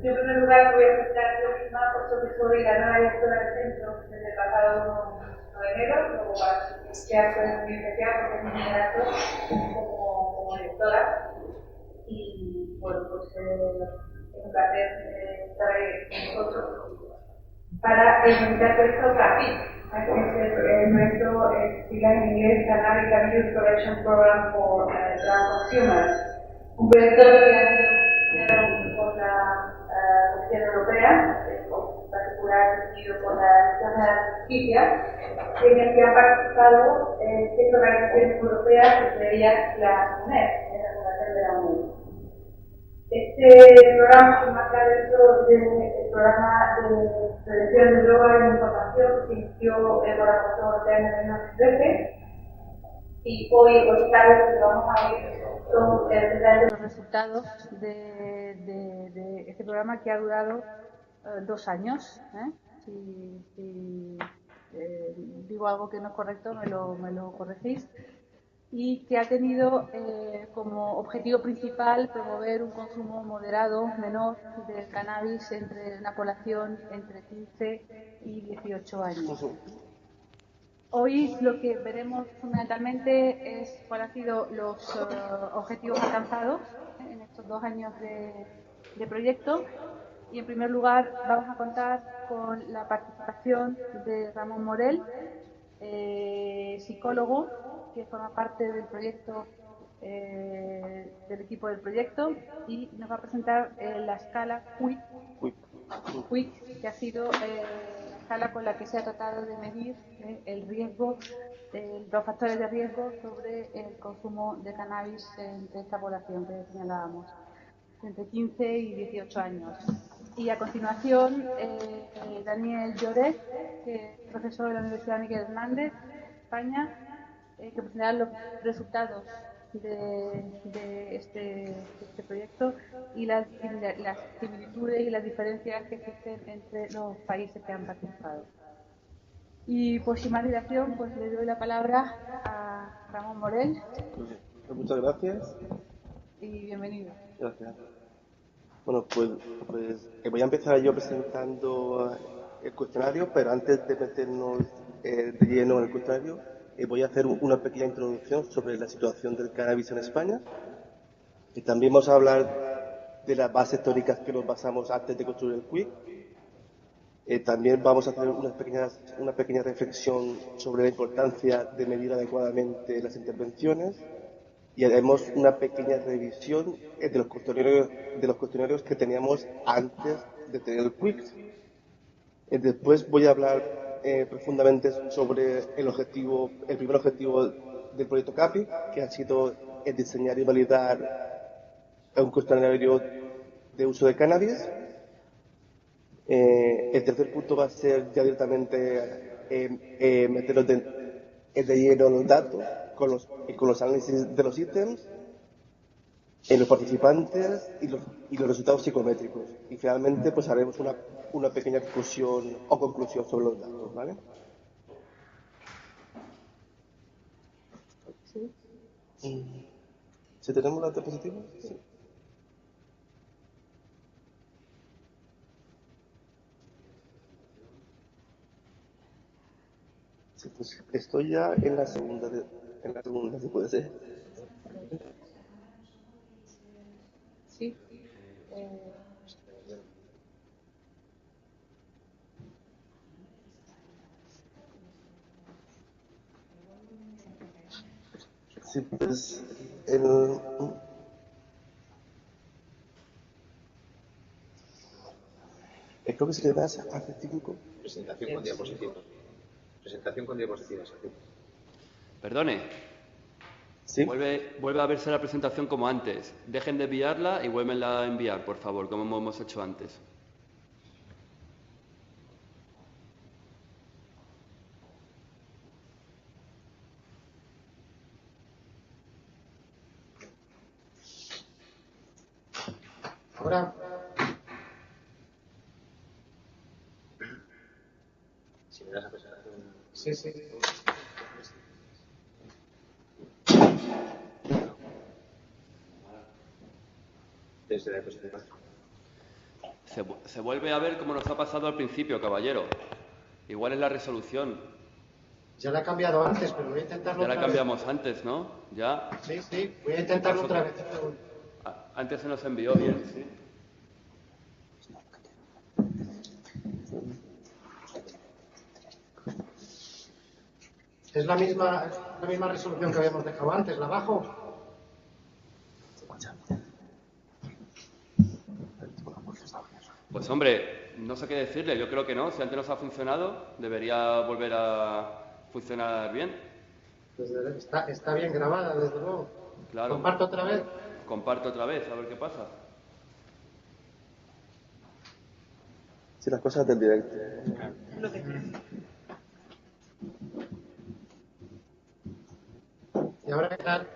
Yo en primer lugar voy a presentar yo misma, puesto que soy la nueva directora del centro desde el pasado 1 de enero, luego ya fue muy especial porque es mi primer acto como directora. Y bueno, pues es un placer estar ahí con vosotros para presentar el proyecto CAPI. El proyecto sigla en inglés Canary Capital Exploration Program for Drug Consumers, un proyecto que ha sido financiado por la Comisión Europea, en particular dirigido por la Comisión de la Justicia, en el que han participado 6 organizaciones europeas, entre ellas la UNED, la Fundación de la UNED. Este programa se marca dentro del programa de prevención de drogas y información que inició por la Comisión Europea en el 2013. Y hoy tarde lo que vamos a ver son los resultados de este programa que ha durado 2 años. Si digo algo que no es correcto, me lo corregís. Y que ha tenido como objetivo principal promover un consumo moderado, menor, de cannabis entre una población entre 15 y 18 años. Hoy lo que veremos fundamentalmente es cuáles han sido los objetivos alcanzados en estos 2 años de proyecto. Y en primer lugar vamos a contar con la participación de Ramón Morell, psicólogo que forma parte del proyecto, del equipo del proyecto, y nos va a presentar la escala QUIC, que ha sido la escala con la que se ha tratado de medir el riesgo, los factores de riesgo sobre el consumo de cannabis entre esta población que señalábamos, entre 15 y 18 años. Y a continuación, Daniel Lloret, que es profesor de la Universidad Miguel Hernández, España, que presentará los resultados de este proyecto y las similitudes y las diferencias que existen entre los países que han participado. Y por sin más dilación, pues le doy la palabra a Ramón Morell. Muchas gracias. Y bienvenido. Gracias. Bueno, pues voy a empezar yo presentando el cuestionario, pero antes de meternos de lleno en el cuestionario, voy a hacer una pequeña introducción sobre la situación del cannabis en España. Y también vamos a hablar de las bases teóricas que nos basamos antes de construir el QUIC. También vamos a hacer una pequeña reflexión sobre la importancia de medir adecuadamente las intervenciones. Y haremos una pequeña revisión de los cuestionarios que teníamos antes de tener el QUIC. Después voy a hablar profundamente sobre el primer objetivo del proyecto CAPI, que ha sido el diseñar y validar un cuestionario de uso de cannabis. El tercer punto va a ser ya directamente meternos de lleno en los datos con los análisis de los ítems, en los participantes y los resultados psicométricos. Y finalmente pues haremos una pequeña conclusión sobre los datos, ¿vale? Sí. ¿Si tenemos la diapositiva? Sí. Sí, pues estoy ya en la segunda, si puede ser. Sí. Sí, pues creo que si le das a 5. Presentación con diapositivas. Presentación con diapositivas. Perdone. ¿Sí? Vuelve a verse la presentación como antes. Dejen de enviarla y vuélvenla a enviar, por favor, como hemos hecho antes. Ahora. Si me das a presentación. Sí. Desde la diapositiva. Se vuelve a ver como nos ha pasado al principio, caballero. Igual es la resolución. Ya la he cambiado antes, pero voy a intentarlo Ya la otra vez. cambiamos antes, ¿no? Ya. Sí, voy a intentarlo otra vez. Antes se nos envió bien, sí. Es la misma resolución que habíamos dejado antes, ¿la bajo? Pues hombre, no sé qué decirle, yo creo que no. Si antes nos ha funcionado, debería volver a funcionar bien. Pues está bien grabada, desde luego. Claro. ¿Comparto otra vez? Comparto otra vez, a ver qué pasa. Sí, las cosas del directo. ¿Y ahora qué tal?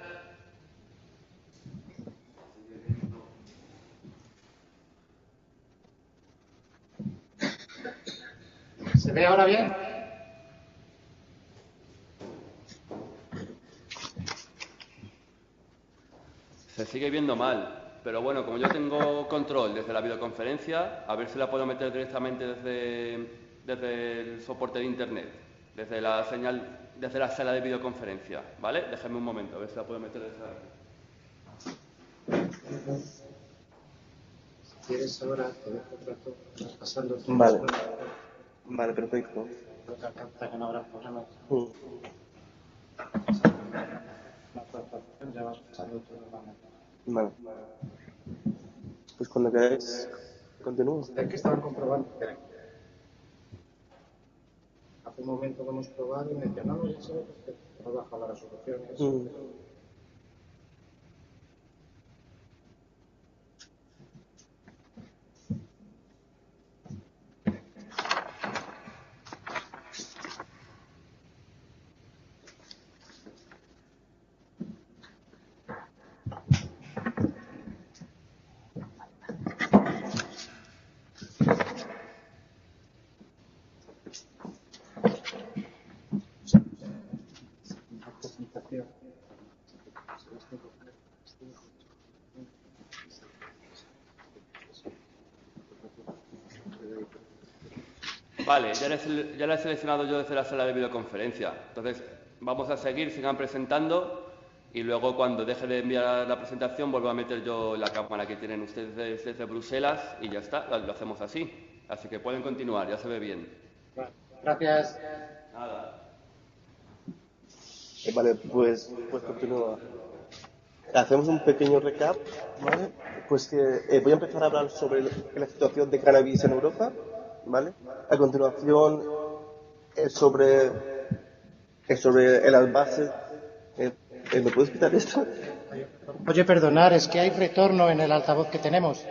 ¿Se ve ahora bien? Se sigue viendo mal, pero bueno, como yo tengo control desde la videoconferencia, a ver si la puedo meter directamente desde el soporte de internet, desde la señal, desde la sala de videoconferencia, ¿vale? Déjame un momento, a ver si la puedo meter desde aquí. Si quieres ahora, te dejo un rato pasando todo. Vale. Vale, perfecto. Otra carta que no habrá problemas. Ya vas pasando todo. Vale. Pues cuando queráis, continúo. Es que estaban comprobando. Hace un momento lo hemos probado y me decían, no, ya se ve perfecto. No baja la resolución. Eso. Vale, ya la he seleccionado yo desde la sala de videoconferencia. Entonces, vamos a seguir, sigan presentando y luego cuando deje de enviar la presentación vuelvo a meter yo la cámara que tienen ustedes desde Bruselas y ya está, lo hacemos así. Así que pueden continuar, ya se ve bien. Gracias. Nada. Vale, pues continúa. Hacemos un pequeño recap, ¿vale? Pues que voy a empezar a hablar sobre la situación de cannabis en Europa, ¿vale? A continuación, sobre las bases. ¿Me puedes quitar esto? Oye, perdonar, es que hay retorno en el altavoz que tenemos.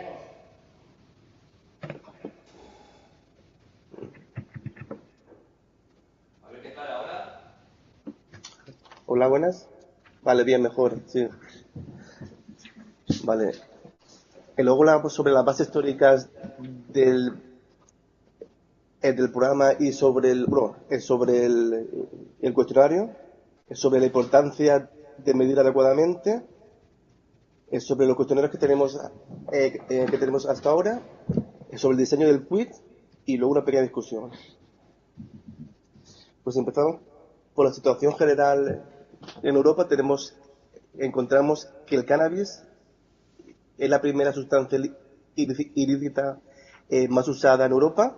A ver qué tal ahora. Hola, buenas. Vale, bien, mejor, sí. Vale. Y luego hablamos sobre las bases históricas del programa y sobre el cuestionario, sobre la importancia de medir adecuadamente, sobre los cuestionarios que tenemos hasta ahora, sobre el diseño del quiz y luego una pequeña discusión. Pues empezamos por la situación general en Europa. Encontramos que el cannabis es la primera sustancia ilícita más usada en Europa.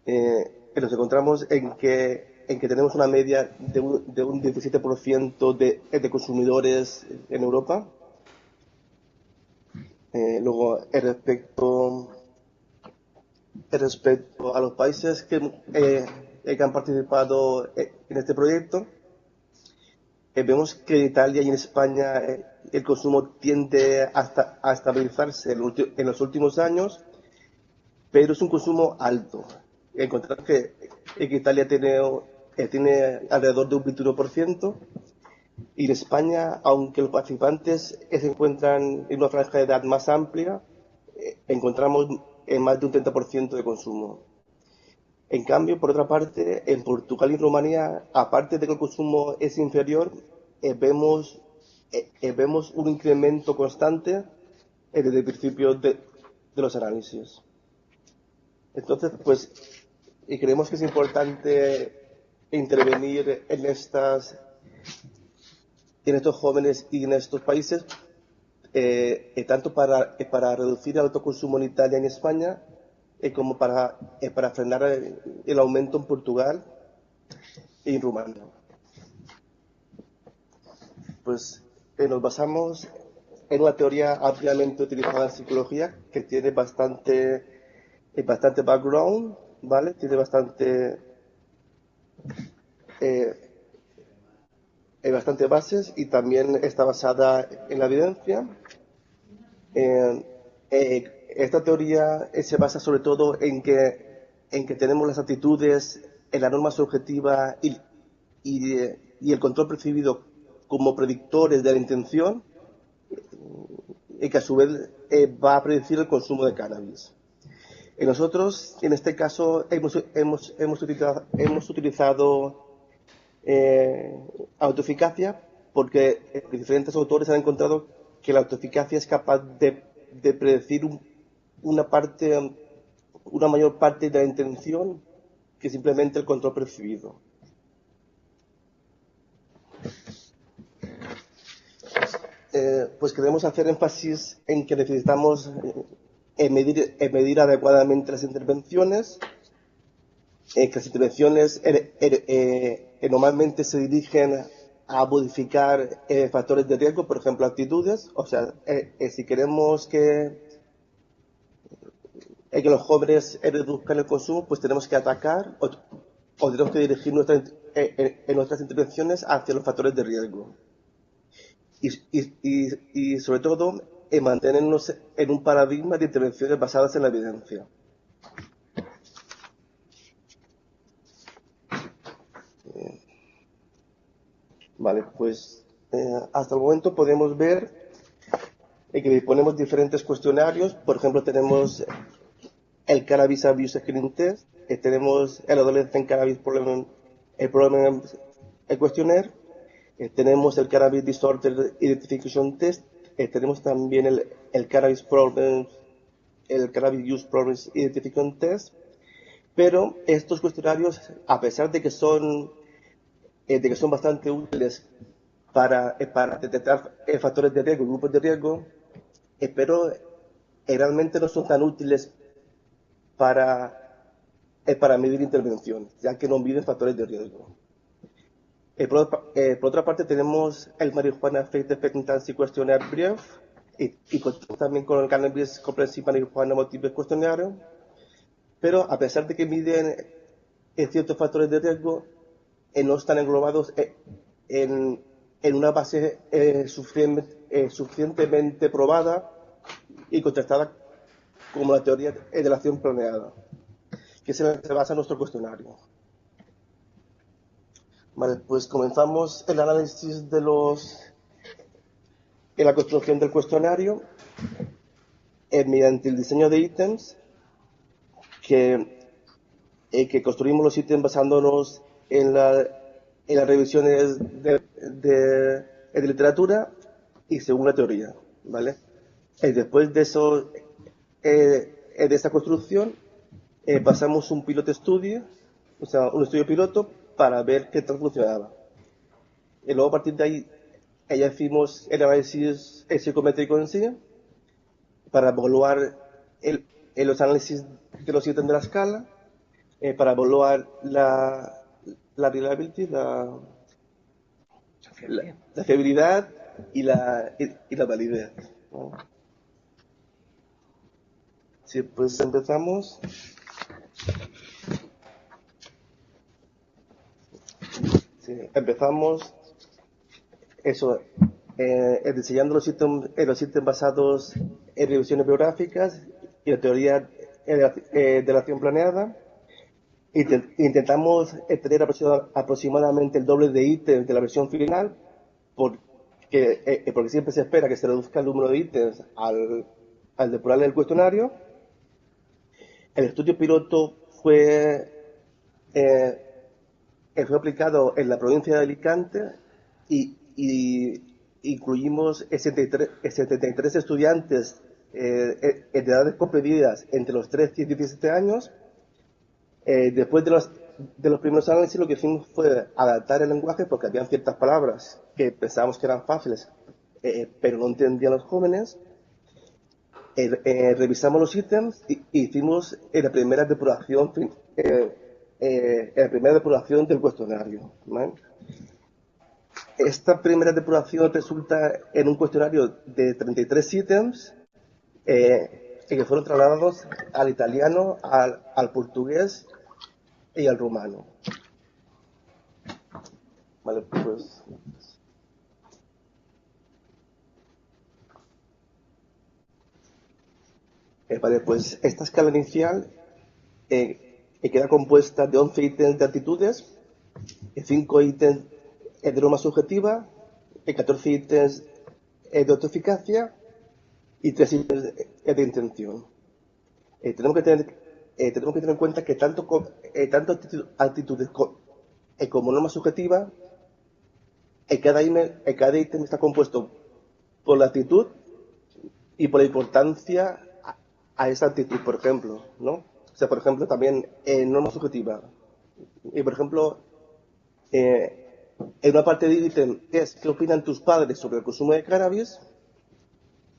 Nos encontramos en que tenemos una media de un 17% de consumidores en Europa. Luego, respecto a los países que han participado en este proyecto, vemos que en Italia y en España el consumo tiende a estabilizarse en los últimos años, pero es un consumo alto. Encontramos que Italia tiene alrededor de un 21%, y en España, aunque los participantes se encuentran en una franja de edad más amplia, encontramos más de un 30% de consumo. En cambio, por otra parte, en Portugal y Rumanía, aparte de que el consumo es inferior, vemos un incremento constante desde principios de los análisis. Entonces, pues, y creemos que es importante intervenir en estos jóvenes y en estos países, tanto para reducir el autoconsumo en Italia y en España, como para frenar el aumento en Portugal y en Rumania. Pues nos basamos en una teoría ampliamente utilizada en psicología que tiene bastante background, ¿vale? Tiene bastante bases y también está basada en la evidencia. Esta teoría se basa sobre todo en que tenemos las actitudes en la norma subjetiva y el control percibido como predictores de la intención, y que a su vez va a predecir el consumo de cannabis. Nosotros, en este caso, hemos utilizado autoeficacia porque diferentes autores han encontrado que la autoeficacia es capaz de predecir una mayor parte de la intención que simplemente el control percibido. Pues queremos hacer énfasis en que necesitamos medir adecuadamente las intervenciones, que las intervenciones normalmente se dirigen a modificar factores de riesgo, por ejemplo, actitudes. O sea, si queremos que los jóvenes reduzcan el consumo, pues tenemos que atacar o tenemos que dirigir nuestras intervenciones hacia los factores de riesgo. Y sobre todo, mantenernos en un paradigma de intervenciones basadas en la evidencia. Vale, pues hasta el momento podemos ver que disponemos diferentes cuestionarios. Por ejemplo, tenemos el Cannabis Abuse Screening Test, tenemos el Adolescent Cannabis Problem Questionnaire, tenemos el Cannabis Disorder Identification Test, tenemos también el Cannabis Use Problems Identification Test, pero estos cuestionarios, a pesar de que son bastante útiles para detectar factores de riesgo, grupos de riesgo, pero realmente no son tan útiles para medir intervenciones, ya que no miden factores de riesgo. Por otra parte, tenemos el Marijuana Affect Expectancy Questionnaire Brief y contamos también con el Cannabis Comprehensive Marijuana Motive Questionnaire, pero a pesar de que miden ciertos factores de riesgo, no están englobados en una base suficientemente probada y contrastada como la teoría de la acción planeada, que es en la que se basa nuestro cuestionario. Vale, pues comenzamos el análisis en la construcción del cuestionario mediante el diseño de ítems, que construimos los ítems basándonos en las revisiones de literatura y según la teoría, ¿vale? Después de eso, de esta construcción, pasamos un pilot study, o sea, un estudio piloto para ver qué tal funcionaba. Y luego a partir de ahí, ya hicimos el análisis psicométrico en sí, para evaluar los análisis de los ítems de la escala, para evaluar la reliability, la fiabilidad y la validez, ¿no? Sí, pues empezamos. Sí, empezamos diseñando los ítems basados en revisiones biográficas y la teoría de la acción planeada. Intentamos tener aproximadamente el doble de ítems de la versión final, porque siempre se espera que se reduzca el número de ítems al depurar el cuestionario. El estudio piloto fue aplicado en la provincia de Alicante y incluimos 73 estudiantes de edades comprendidas entre los 13 y 17 años. Después de los primeros análisis, lo que hicimos fue adaptar el lenguaje porque había ciertas palabras que pensábamos que eran fáciles, pero no entendían los jóvenes. Revisamos los ítems y hicimos la primera depuración, del cuestionario, ¿vale? Esta primera depuración resulta en un cuestionario de 33 ítems que fueron trasladados al italiano, al portugués y al rumano. Vale, pues. Vale, pues esta escala inicial queda compuesta de 11 ítems de actitudes, 5 ítems de norma subjetiva, 14 ítems de autoeficacia y 3 ítems de intención. Tenemos que tener en cuenta que tanto actitudes como norma subjetiva, cada ítem está compuesto por la actitud y por la importancia a esa actitud, por ejemplo, ¿no? O sea, por ejemplo, también en norma subjetiva. Y, por ejemplo, en una parte del ítem es qué opinan tus padres sobre el consumo de cannabis,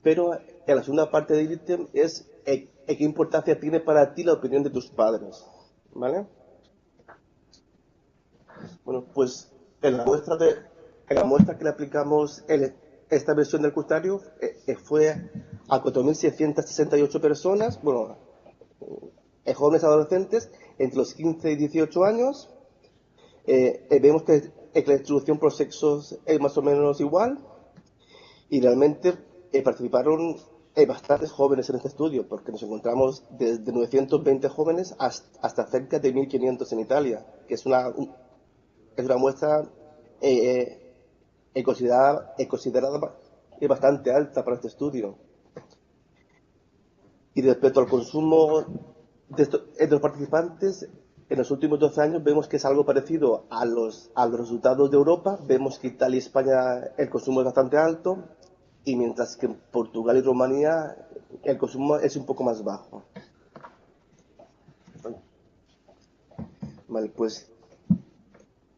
pero en la segunda parte del ítem es qué importancia tiene para ti la opinión de tus padres, ¿vale? Bueno, pues en la muestra que le aplicamos esta versión del cuestionario fue a 4.668 personas, bueno, jóvenes adolescentes entre los 15 y 18 años. Vemos que la distribución por sexos es más o menos igual y realmente participaron bastantes jóvenes en este estudio, porque nos encontramos desde 920 jóvenes hasta cerca de 1.500 en Italia, que es una muestra considerada bastante alta para este estudio. Y respecto al consumo de los participantes, en los últimos 12 años vemos que es algo parecido a los resultados de Europa. Vemos que Italia y España el consumo es bastante alto, y mientras que en Portugal y Rumanía el consumo es un poco más bajo. Vale, pues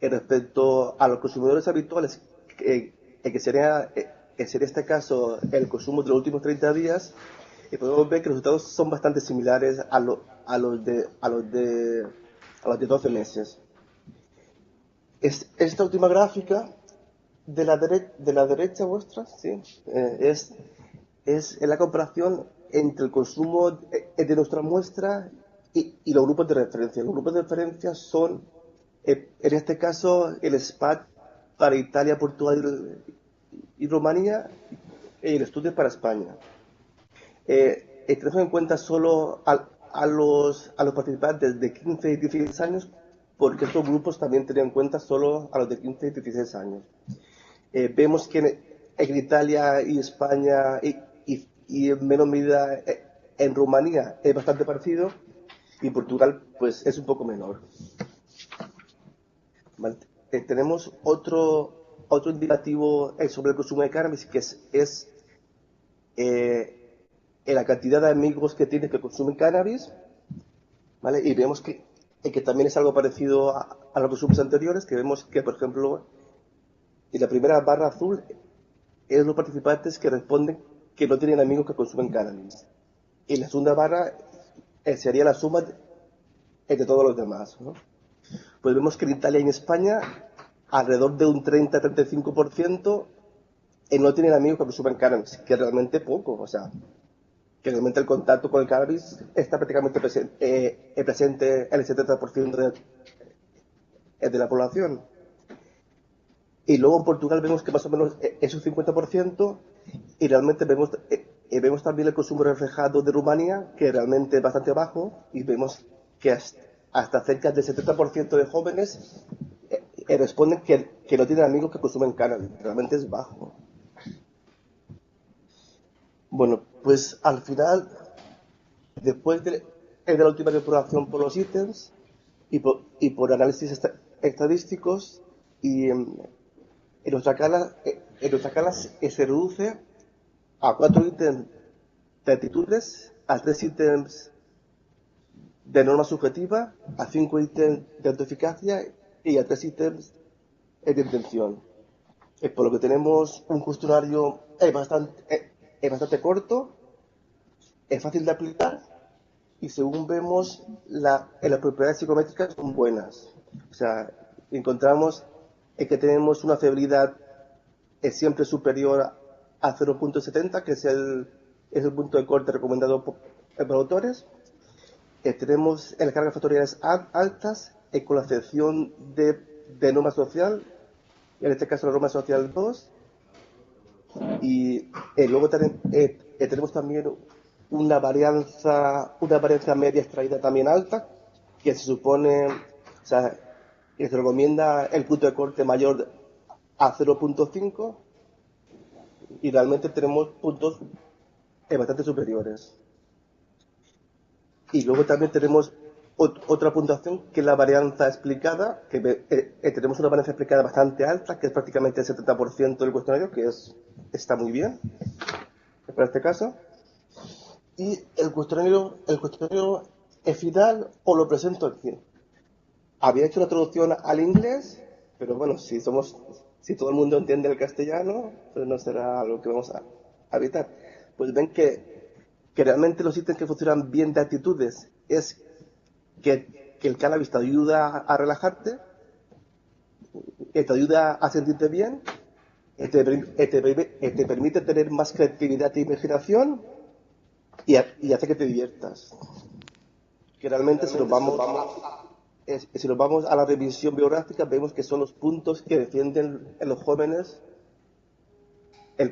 respecto a los consumidores habituales, que sería este caso el consumo de los últimos 30 días, podemos ver que los resultados son bastante similares a los de 12 meses. Esta última gráfica de la derecha vuestra, ¿sí? Es la comparación entre el consumo de nuestra muestra y los grupos de referencia. Los grupos de referencia son, en este caso, el SPAD para Italia, Portugal y Rumanía, y el estudio para España. Tenemos en cuenta solo a los participantes de 15 y 16 años, porque estos grupos también tenían en cuenta solo a los de 15 y 16 años. Vemos que en Italia y España y en menor medida en Rumanía es bastante parecido, y en Portugal pues es un poco menor. Vale. Tenemos otro indicativo sobre el consumo de cannabis, que es la cantidad de amigos que tienes que consumen cannabis, ¿vale? Y vemos que también es algo parecido a los consumos anteriores, que vemos que, por ejemplo, en la primera barra azul es los participantes que responden que no tienen amigos que consumen cannabis. Y la segunda barra sería la suma de todos los demás, ¿no? Pues vemos que en Italia y en España alrededor de un 30-35% no tienen amigos que consumen cannabis, que es realmente poco, o sea, que realmente el contacto con el cannabis está prácticamente presente en el 70% de la población. Y luego en Portugal vemos que más o menos es un 50%, y realmente vemos también el consumo reflejado de Rumanía, que realmente es bastante bajo, y vemos que hasta cerca del 70% de jóvenes responden que no tienen amigos que consumen cannabis. Realmente es bajo. Bueno, pues al final, después de la última depuración por los ítems y por análisis estadísticos, y en nuestra escala se reduce a 4 ítems de actitudes, a 3 ítems de norma subjetiva, a 5 ítems de autoeficacia y a 3 ítems de intención. Por lo que tenemos un cuestionario bastante corto, es fácil de aplicar y según vemos las propiedades psicométricas son buenas. O sea, encontramos que tenemos una fiabilidad siempre superior a 0.70, que es el punto de corte recomendado por autores. Tenemos las cargas factoriales altas con la excepción de norma social, en este caso la norma social 2, y luego tenemos también una varianza media extraída también alta, que se supone, o sea, que se recomienda el punto de corte mayor a 0.5 y realmente tenemos puntos bastante superiores. Y luego también tenemos otra puntuación que es la varianza explicada, que tenemos una varianza explicada bastante alta, que es prácticamente el 70% del cuestionario, que está muy bien para este caso. Y el cuestionario final os lo presento aquí. Había hecho una traducción al inglés, pero bueno, si todo el mundo entiende el castellano, pues no será algo que vamos a evitar. Pues ven que realmente los ítems que funcionan bien de actitudes es que el cannabis te ayuda a relajarte, que te ayuda a sentirte bien, te permite tener más creatividad e imaginación y hace que te diviertas. Que realmente si nos vamos a la revisión biográfica vemos que son los puntos que defienden en los jóvenes para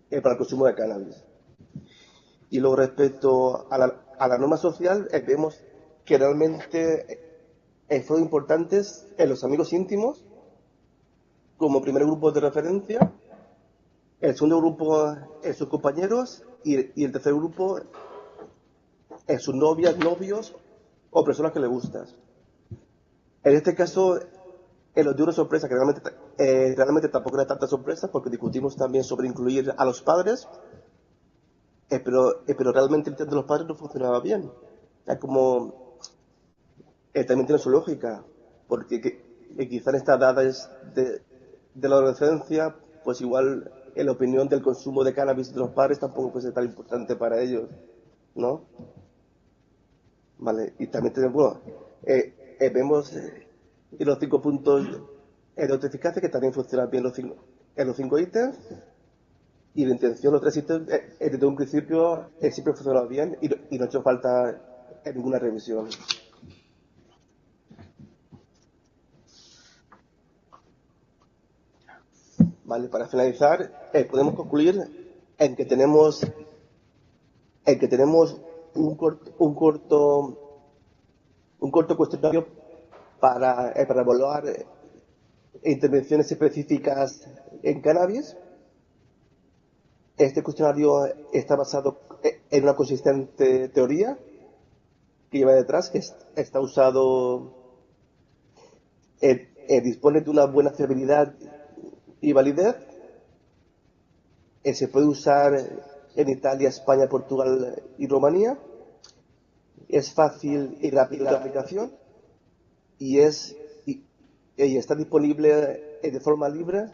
el consumo de cannabis. Y luego respecto a la norma social, vemos que realmente fueron importantes en los amigos íntimos como primer grupo de referencia, el segundo grupo sus compañeros y el tercer grupo sus novias, novios o personas que le gustas. En este caso, los dio una sorpresa que realmente tampoco era tanta sorpresa porque discutimos también sobre incluir a los padres. Pero realmente el test de los padres no funcionaba bien. Es como también tiene su lógica, porque quizá en estas edades de la adolescencia, pues igual en la opinión del consumo de cannabis de los padres tampoco puede ser tan importante para ellos, ¿no? Vale, y también tenemos, vemos los 5 puntos de autoeficacia que también funcionan bien en los 5 ítems. Y la intención, los 3 ítems, desde un principio siempre ha funcionado bien y no ha hecho falta ninguna revisión. Vale, para finalizar, podemos concluir en que tenemos un corto cuestionario para evaluar intervenciones específicas en cannabis. Este cuestionario está basado en una consistente teoría que lleva detrás, que está usado, dispone de una buena fiabilidad y validez. Se puede usar en Italia, España, Portugal y Rumanía. Es fácil y rápida la aplicación y está disponible de forma libre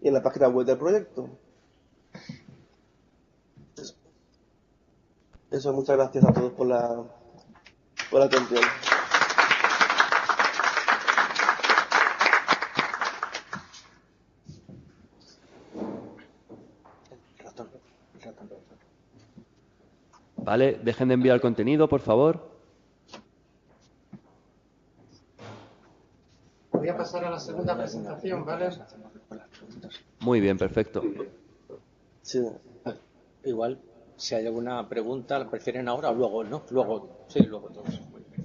en la página web del proyecto. Eso, muchas gracias a todos por la atención. Vale, dejen de enviar el contenido, por favor. Voy a pasar a la segunda presentación, ¿vale? Muy bien, perfecto. Sí. Igual, si hay alguna pregunta, ¿la prefieren ahora o luego? ¿No? Luego, sí, luego todos. Muy bien.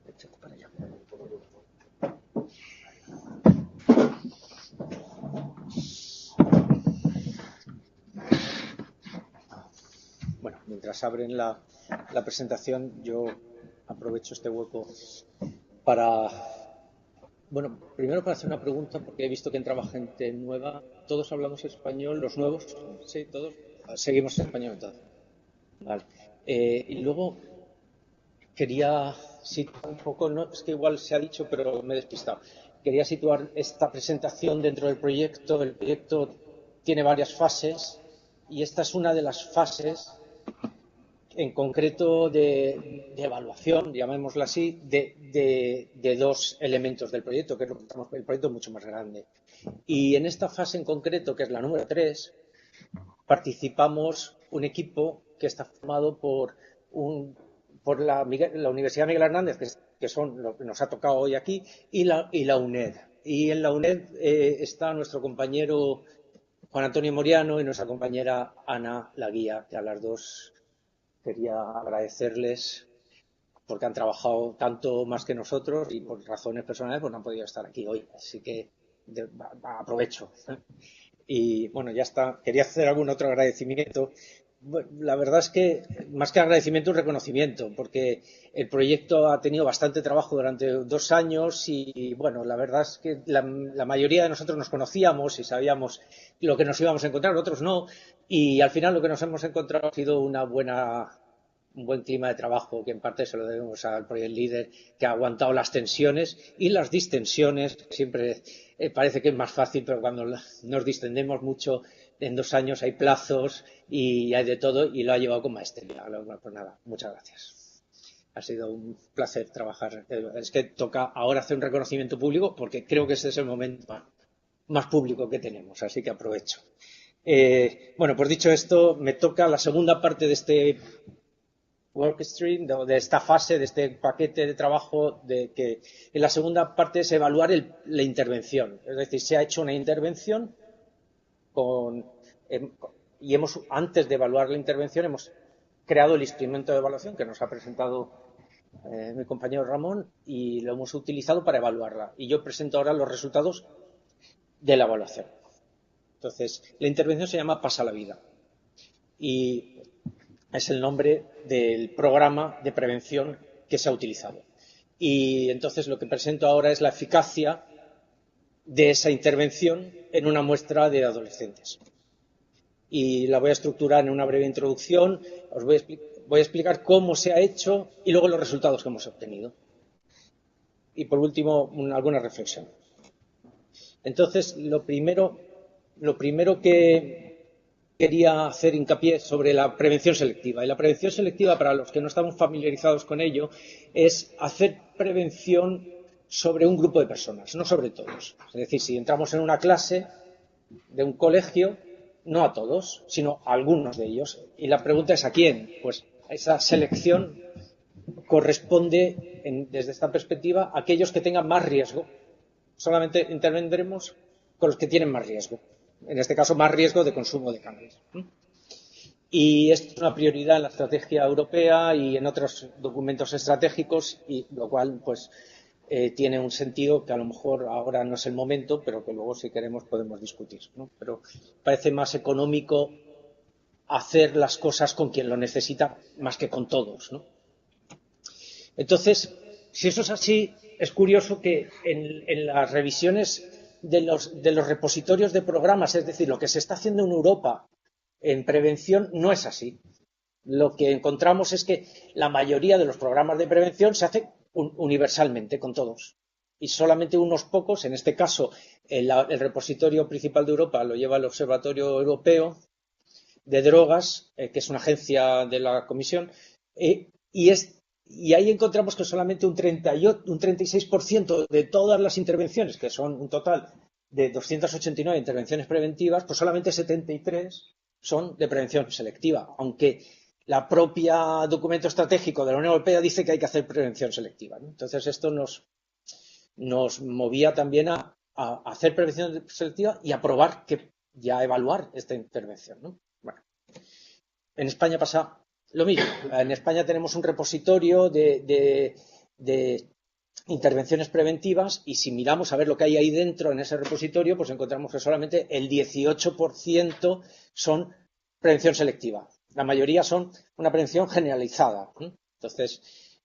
Échate para allá. Bueno, mientras abren la presentación, yo aprovecho este hueco para, bueno, primero para hacer una pregunta, porque he visto que entraba gente nueva. ¿Todos hablamos español? ¿Los nuevos? Sí, todos. Seguimos en español entonces. Vale. Y luego quería situar un poco, no, es que igual se ha dicho, pero me he despistado. Quería situar esta presentación dentro del proyecto. El proyecto tiene varias fases y esta es una de las fases en concreto de evaluación, llamémosla así, de dos elementos del proyecto, que es lo que estamos, el proyecto es mucho más grande. Y en esta fase en concreto, que es la número 3, participamos un equipo que está formado por la Universidad Miguel Hernández, que son lo que nos ha tocado hoy aquí, y la UNED. Y en la UNED está nuestro compañero Juan Antonio Moriano y nuestra compañera Ana Laguía, que a las dos quería agradecerles porque han trabajado tanto más que nosotros y por razones personales pues no han podido estar aquí hoy. Así que aprovecho. Y bueno, ya está. Quería hacer algún otro agradecimiento. Bueno, la verdad es que más que agradecimiento, un reconocimiento, porque el proyecto ha tenido bastante trabajo durante 2 años y bueno, la verdad es que la mayoría de nosotros nos conocíamos y sabíamos lo que nos íbamos a encontrar, otros no, y al final lo que nos hemos encontrado ha sido un buen clima de trabajo, que en parte se lo debemos al Project Leader, que ha aguantado las tensiones y las distensiones. Siempre parece que es más fácil, pero cuando nos distendemos mucho en 2 años hay plazos y hay de todo, y lo ha llevado con maestría. Pues nada, muchas gracias. Ha sido un placer trabajar. Es que toca ahora hacer un reconocimiento público porque creo que ese es el momento más público que tenemos, así que aprovecho. Bueno, pues dicho esto, me toca la segunda parte de este workstream, de esta fase, de este paquete de trabajo, que en la segunda parte es evaluar la intervención. Es decir, se ha hecho una intervención y antes de evaluar la intervención hemos creado el instrumento de evaluación que nos ha presentado mi compañero Ramón, y lo hemos utilizado para evaluarla. Y yo presento ahora los resultados de la evaluación. Entonces, la intervención se llama Pasa la Vida y es el nombre del programa de prevención que se ha utilizado. Y entonces lo que presento ahora es la eficacia de esa intervención en una muestra de adolescentes. Y la voy a estructurar en una breve introducción. Os voy a explicar cómo se ha hecho y luego los resultados que hemos obtenido. Y por último, alguna reflexión. Entonces, lo primero que quería hacer hincapié sobre la prevención selectiva. Y la prevención selectiva, para los que no estamos familiarizados con ello, es hacer prevención sobre un grupo de personas, no sobre todos. Es decir, si entramos en una clase de un colegio, no a todos, sino a algunos de ellos. Y la pregunta es ¿a quién? Pues esa selección corresponde, desde esta perspectiva, a aquellos que tengan más riesgo. Solamente intervendremos con los que tienen más riesgo. En este caso, más riesgo de consumo de cannabis. Y esto es una prioridad en la estrategia europea y en otros documentos estratégicos, y lo cual pues tiene un sentido que a lo mejor ahora no es el momento, pero que luego si queremos podemos discutir, ¿no? Pero parece más económico hacer las cosas con quien lo necesita más que con todos, ¿no? Entonces, si eso es así, es curioso que en las revisiones de los repositorios de programas, es decir, lo que se está haciendo en Europa en prevención, no es así. Lo que encontramos es que la mayoría de los programas de prevención se hace universalmente con todos, y solamente unos pocos, en este caso el repositorio principal de Europa lo lleva el Observatorio Europeo de Drogas, que es una agencia de la Comisión, y ahí encontramos que solamente un 36% de todas las intervenciones, que son un total de 289 intervenciones preventivas, pues solamente 73 son de prevención selectiva, aunque la propia documento estratégico de la Unión Europea dice que hay que hacer prevención selectiva, ¿no? Entonces esto nos movía también a hacer prevención selectiva y a probar a evaluar esta intervención, ¿no? Bueno, en España pasa lo mismo. En España tenemos un repositorio de intervenciones preventivas, y si miramos a ver lo que hay ahí dentro en ese repositorio, pues encontramos que solamente el 18% son prevención selectiva. La mayoría son una prevención generalizada. Entonces,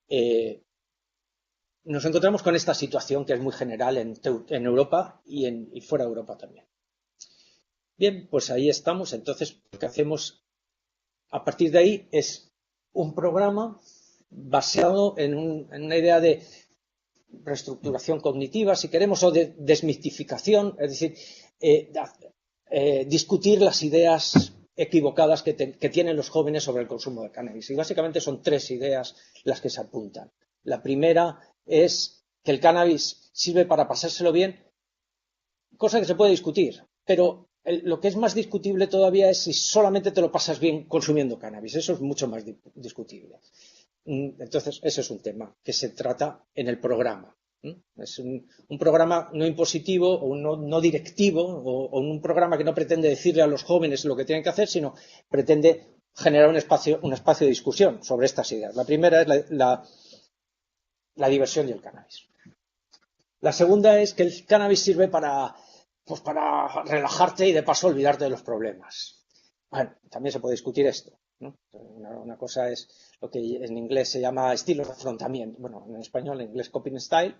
nos encontramos con esta situación que es muy general en Europa y fuera de Europa también. Bien, pues ahí estamos. Entonces, lo que hacemos a partir de ahí es un programa basado en una idea de reestructuración cognitiva, si queremos, o de desmitificación, es decir, discutir las ideas equivocadas que tienen los jóvenes sobre el consumo de cannabis. Y básicamente son 3 ideas las que se apuntan. La primera es que el cannabis sirve para pasárselo bien, cosa que se puede discutir, pero lo que es más discutible todavía es si solamente te lo pasas bien consumiendo cannabis. Eso es mucho más discutible. Entonces, ese es un tema que se trata en el programa. Es un programa no impositivo o no directivo o un programa que no pretende decirle a los jóvenes lo que tienen que hacer, sino pretende generar un espacio de discusión sobre estas ideas. La primera es la diversión y el cannabis. La segunda es que el cannabis sirve para relajarte y de paso olvidarte de los problemas. Bueno, también se puede discutir esto, ¿no? Una cosa es lo que en inglés se llama estilo de afrontamiento, bueno, en español, en inglés coping style,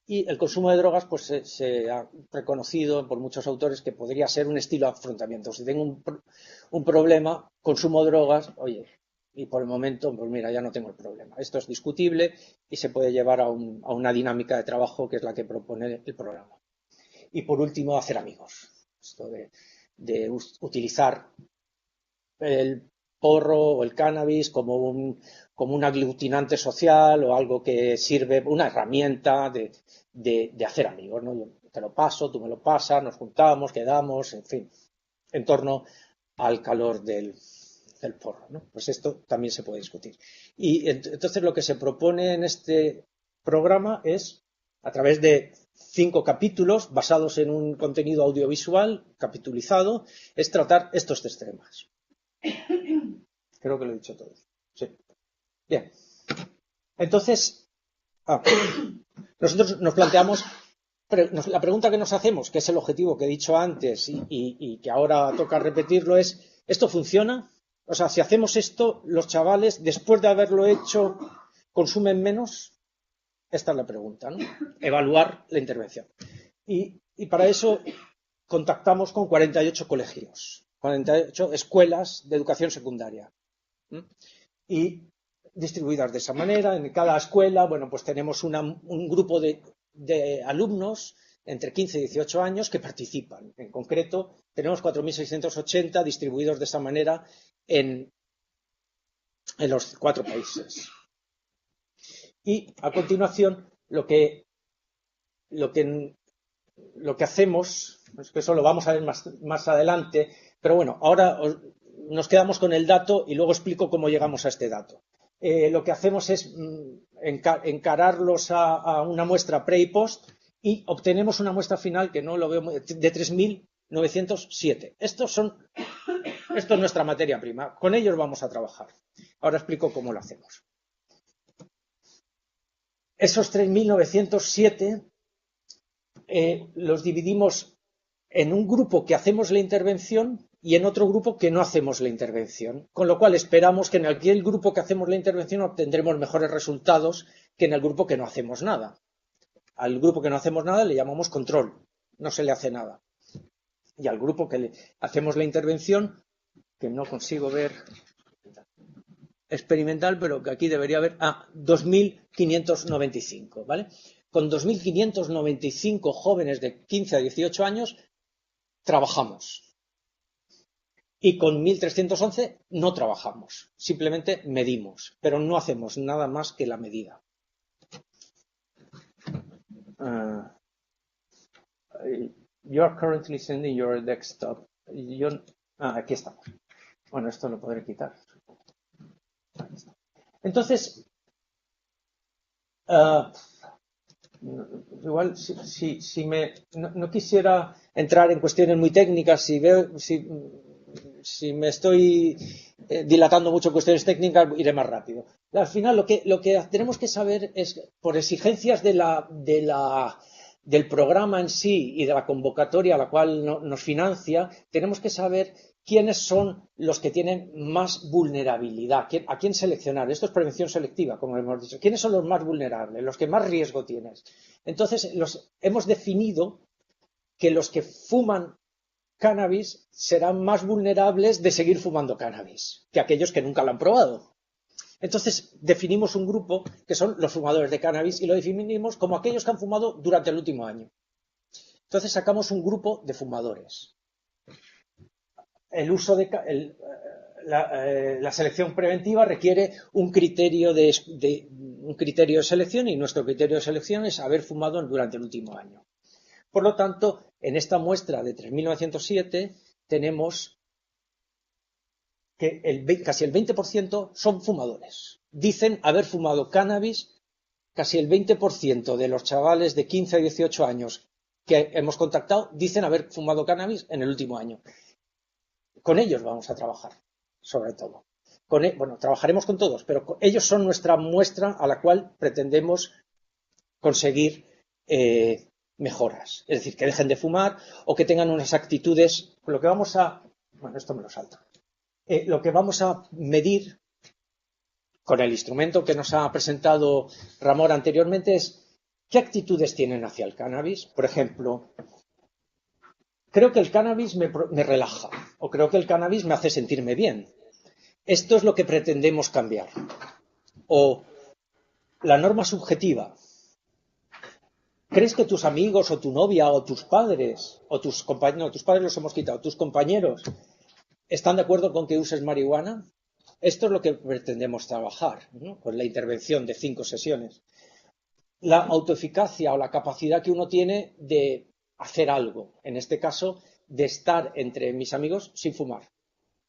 y el consumo de drogas pues se ha reconocido por muchos autores que podría ser un estilo de afrontamiento. Si tengo un problema, consumo drogas, oye, y por el momento, pues mira, ya no tengo el problema. Esto es discutible y se puede llevar a una dinámica de trabajo que es la que propone el programa. Y por último, hacer amigos. Esto de utilizar el porro o el cannabis como un aglutinante social o algo que sirve, una herramienta de hacer amigos, ¿no? Yo te lo paso, tú me lo pasas, nos juntamos, quedamos, en fin, en torno al calor del porro, ¿no? Pues esto también se puede discutir. Y entonces lo que se propone en este programa es, a través de 5 capítulos basados en un contenido audiovisual capitulizado, es tratar estos 3 temas. Creo que lo he dicho todo. Sí. Bien. Entonces, nosotros nos planteamos, la pregunta que nos hacemos, que es el objetivo que he dicho antes y que ahora toca repetirlo, es, ¿esto funciona? O sea, si hacemos esto, los chavales, después de haberlo hecho, ¿consumen menos? Esta es la pregunta, ¿no? Evaluar la intervención. Y para eso contactamos con 48 colegios, 48 escuelas de educación secundaria. Y distribuidas de esa manera, en cada escuela, bueno, pues tenemos un grupo de alumnos entre 15 y 18 años que participan. En concreto, tenemos 4.680 distribuidos de esa manera en los 4 países. Y a continuación lo que hacemos, es que eso lo vamos a ver más adelante, pero bueno, ahora nos quedamos con el dato y luego explico cómo llegamos a este dato. Lo que hacemos es encararlos a una muestra pre y post y obtenemos una muestra final que no lo veo de 3.907. Esto es nuestra materia prima, con ellos vamos a trabajar. Ahora explico cómo lo hacemos. Esos 3.907 los dividimos en un grupo que hacemos la intervención y en otro grupo que no hacemos la intervención. Con lo cual esperamos que en aquel grupo que hacemos la intervención obtendremos mejores resultados que en el grupo que no hacemos nada. Al grupo que no hacemos nada le llamamos control, no se le hace nada. Y al grupo que le hacemos la intervención, que no consigo ver experimental, pero que aquí debería haber, 2.595, ¿vale? Con 2.595 jóvenes de 15 a 18 años trabajamos. Y con 1.311 no trabajamos, simplemente medimos, pero no hacemos nada más que la medida. You are currently sending your desktop. Aquí estamos. Bueno, esto lo podré quitar. Entonces, igual no quisiera entrar en cuestiones muy técnicas. Si me estoy dilatando mucho en cuestiones técnicas, iré más rápido. Al final, lo que tenemos que saber es, por exigencias del programa en sí y de la convocatoria a la cual nos financia, tenemos que saber quiénes son los que tienen más vulnerabilidad, a quién seleccionar. Esto es prevención selectiva, como hemos dicho. ¿Quiénes son los más vulnerables, los que más riesgo tienen? Entonces, hemos definido que los que fuman cannabis serán más vulnerables de seguir fumando cannabis que aquellos que nunca lo han probado. Entonces, definimos un grupo que son los fumadores de cannabis y lo definimos como aquellos que han fumado durante el último año. Entonces, sacamos un grupo de fumadores. El uso de la selección preventiva requiere un criterio de selección y nuestro criterio de selección es haber fumado durante el último año. Por lo tanto, en esta muestra de 3.907 tenemos que casi el 20% son fumadores. Dicen haber fumado cannabis casi el 20% de los chavales de 15 a 18 años que hemos contactado dicen haber fumado cannabis en el último año. Con ellos vamos a trabajar, sobre todo. Bueno, trabajaremos con todos, pero ellos son nuestra muestra a la cual pretendemos conseguir mejoras. Es decir, que dejen de fumar o que tengan unas actitudes. Lo que vamos a... Bueno, esto me lo salto. Lo que vamos a medir con el instrumento que nos ha presentado Ramón anteriormente es qué actitudes tienen hacia el cannabis. Por ejemplo, creo que el cannabis me relaja o creo que el cannabis me hace sentirme bien. Esto es lo que pretendemos cambiar. O la norma subjetiva. ¿Crees que tus amigos o tu novia o tus padres o tus compañeros, no, tus padres los hemos quitado, tus compañeros están de acuerdo con que uses marihuana? Esto es lo que pretendemos trabajar, ¿no? Con la intervención de 5 sesiones. La autoeficacia o la capacidad que uno tiene de hacer algo, en este caso, de estar entre mis amigos sin fumar,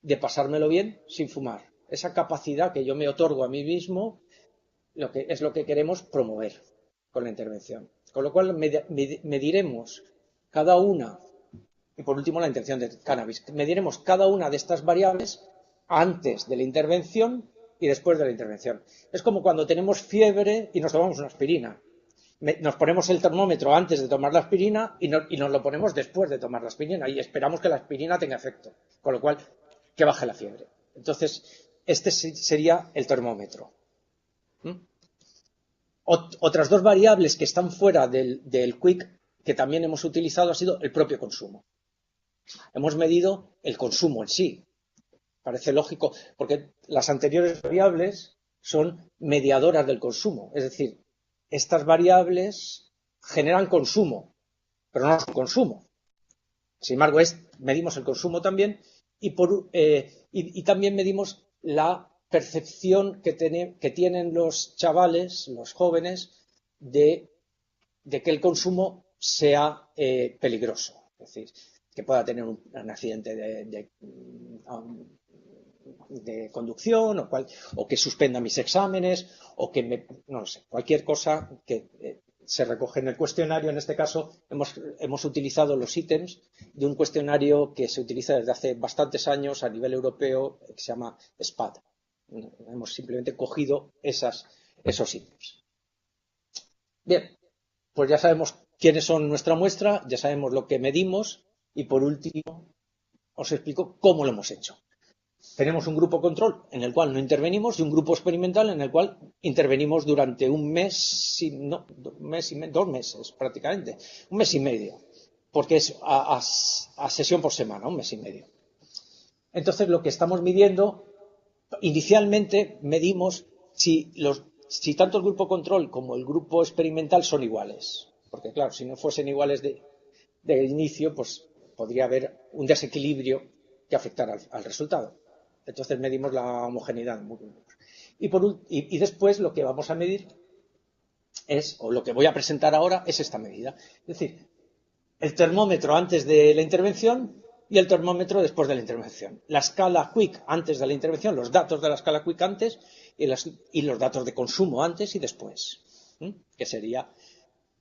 de pasármelo bien sin fumar. Esa capacidad que yo me otorgo a mí mismo es lo que queremos promover con la intervención. Con lo cual mediremos cada una, y por último la intención de cannabis, mediremos cada una de estas variables antes de la intervención y después de la intervención. Es como cuando tenemos fiebre y nos tomamos una aspirina. Nos ponemos el termómetro antes de tomar la aspirina y nos lo ponemos después de tomar la aspirina y esperamos que la aspirina tenga efecto, con lo cual que baje la fiebre. Entonces, este sería el termómetro. Otras 2 variables que están fuera del QUIC que también hemos utilizado ha sido el propio consumo. Hemos medido el consumo en sí. Parece lógico, porque las anteriores variables son mediadoras del consumo. Es decir, estas variables generan consumo, pero no son consumo. Sin embargo, medimos el consumo también y también medimos la percepción que tienen los chavales, los jóvenes, de que el consumo sea peligroso. Es decir, que pueda tener un accidente de conducción o que suspenda mis exámenes o que no sé, cualquier cosa que se recoge en el cuestionario. En este caso hemos utilizado los ítems de un cuestionario que se utiliza desde hace bastantes años a nivel europeo que se llama SPAD. Hemos simplemente cogido esos ítems. Bien, pues ya sabemos quiénes son nuestra muestra, ya sabemos lo que medimos y por último os explico cómo lo hemos hecho. Tenemos un grupo control en el cual no intervenimos y un grupo experimental en el cual intervenimos durante un mes, 2 meses prácticamente, 1 mes y medio, porque es a sesión por semana, 1 mes y medio. Entonces lo que estamos midiendo, inicialmente medimos si tanto el grupo control como el grupo experimental son iguales, porque claro, si no fuesen iguales de inicio, pues podría haber un desequilibrio que afectara al resultado. Entonces medimos la homogeneidad. Y después lo que vamos a medir o lo que voy a presentar ahora es esta medida. Es decir, el termómetro antes de la intervención y el termómetro después de la intervención. La escala QUIC antes de la intervención, los datos de la escala QUIC antes y los datos de consumo antes y después. Que sería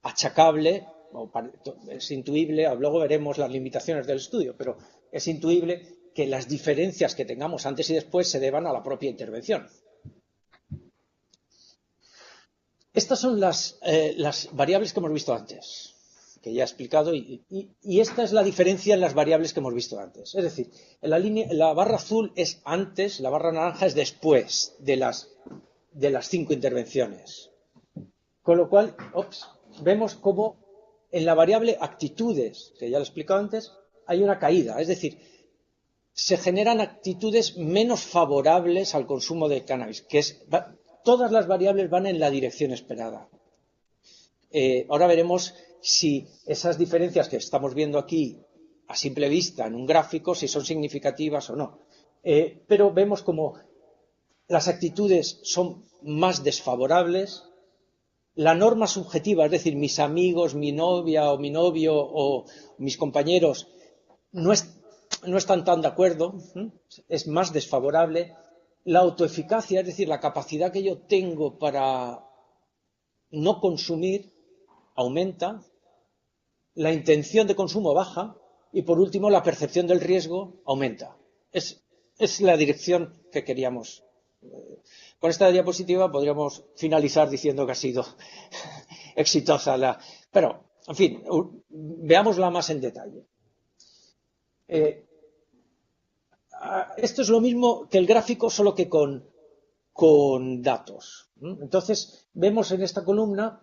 achacable, es intuible, luego veremos las limitaciones del estudio, pero es intuible que las diferencias que tengamos antes y después se deban a la propia intervención. Estas son las variables que hemos visto antes, que ya he explicado, y esta es la diferencia en las variables que hemos visto antes. Es decir, la barra azul es antes, la barra naranja es después de las 5 intervenciones. Con lo cual, vemos cómo en la variable actitudes, que ya lo he explicado antes, hay una caída. Es decir, se generan actitudes menos favorables al consumo de cannabis, todas las variables van en la dirección esperada. Ahora veremos si esas diferencias que estamos viendo aquí a simple vista en un gráfico, si son significativas o no. Pero vemos como las actitudes son más desfavorables. La norma subjetiva, es decir, mis amigos, mi novia o mi novio o mis compañeros, no están tan de acuerdo, es más desfavorable. La autoeficacia, es decir, la capacidad que yo tengo para no consumir, aumenta. La intención de consumo baja. Y, por último, la percepción del riesgo aumenta. Es la dirección que queríamos. Con esta diapositiva podríamos finalizar diciendo que ha sido exitosa Pero, en fin, veámosla más en detalle. Esto es lo mismo que el gráfico, solo que con datos. Entonces, vemos en esta columna...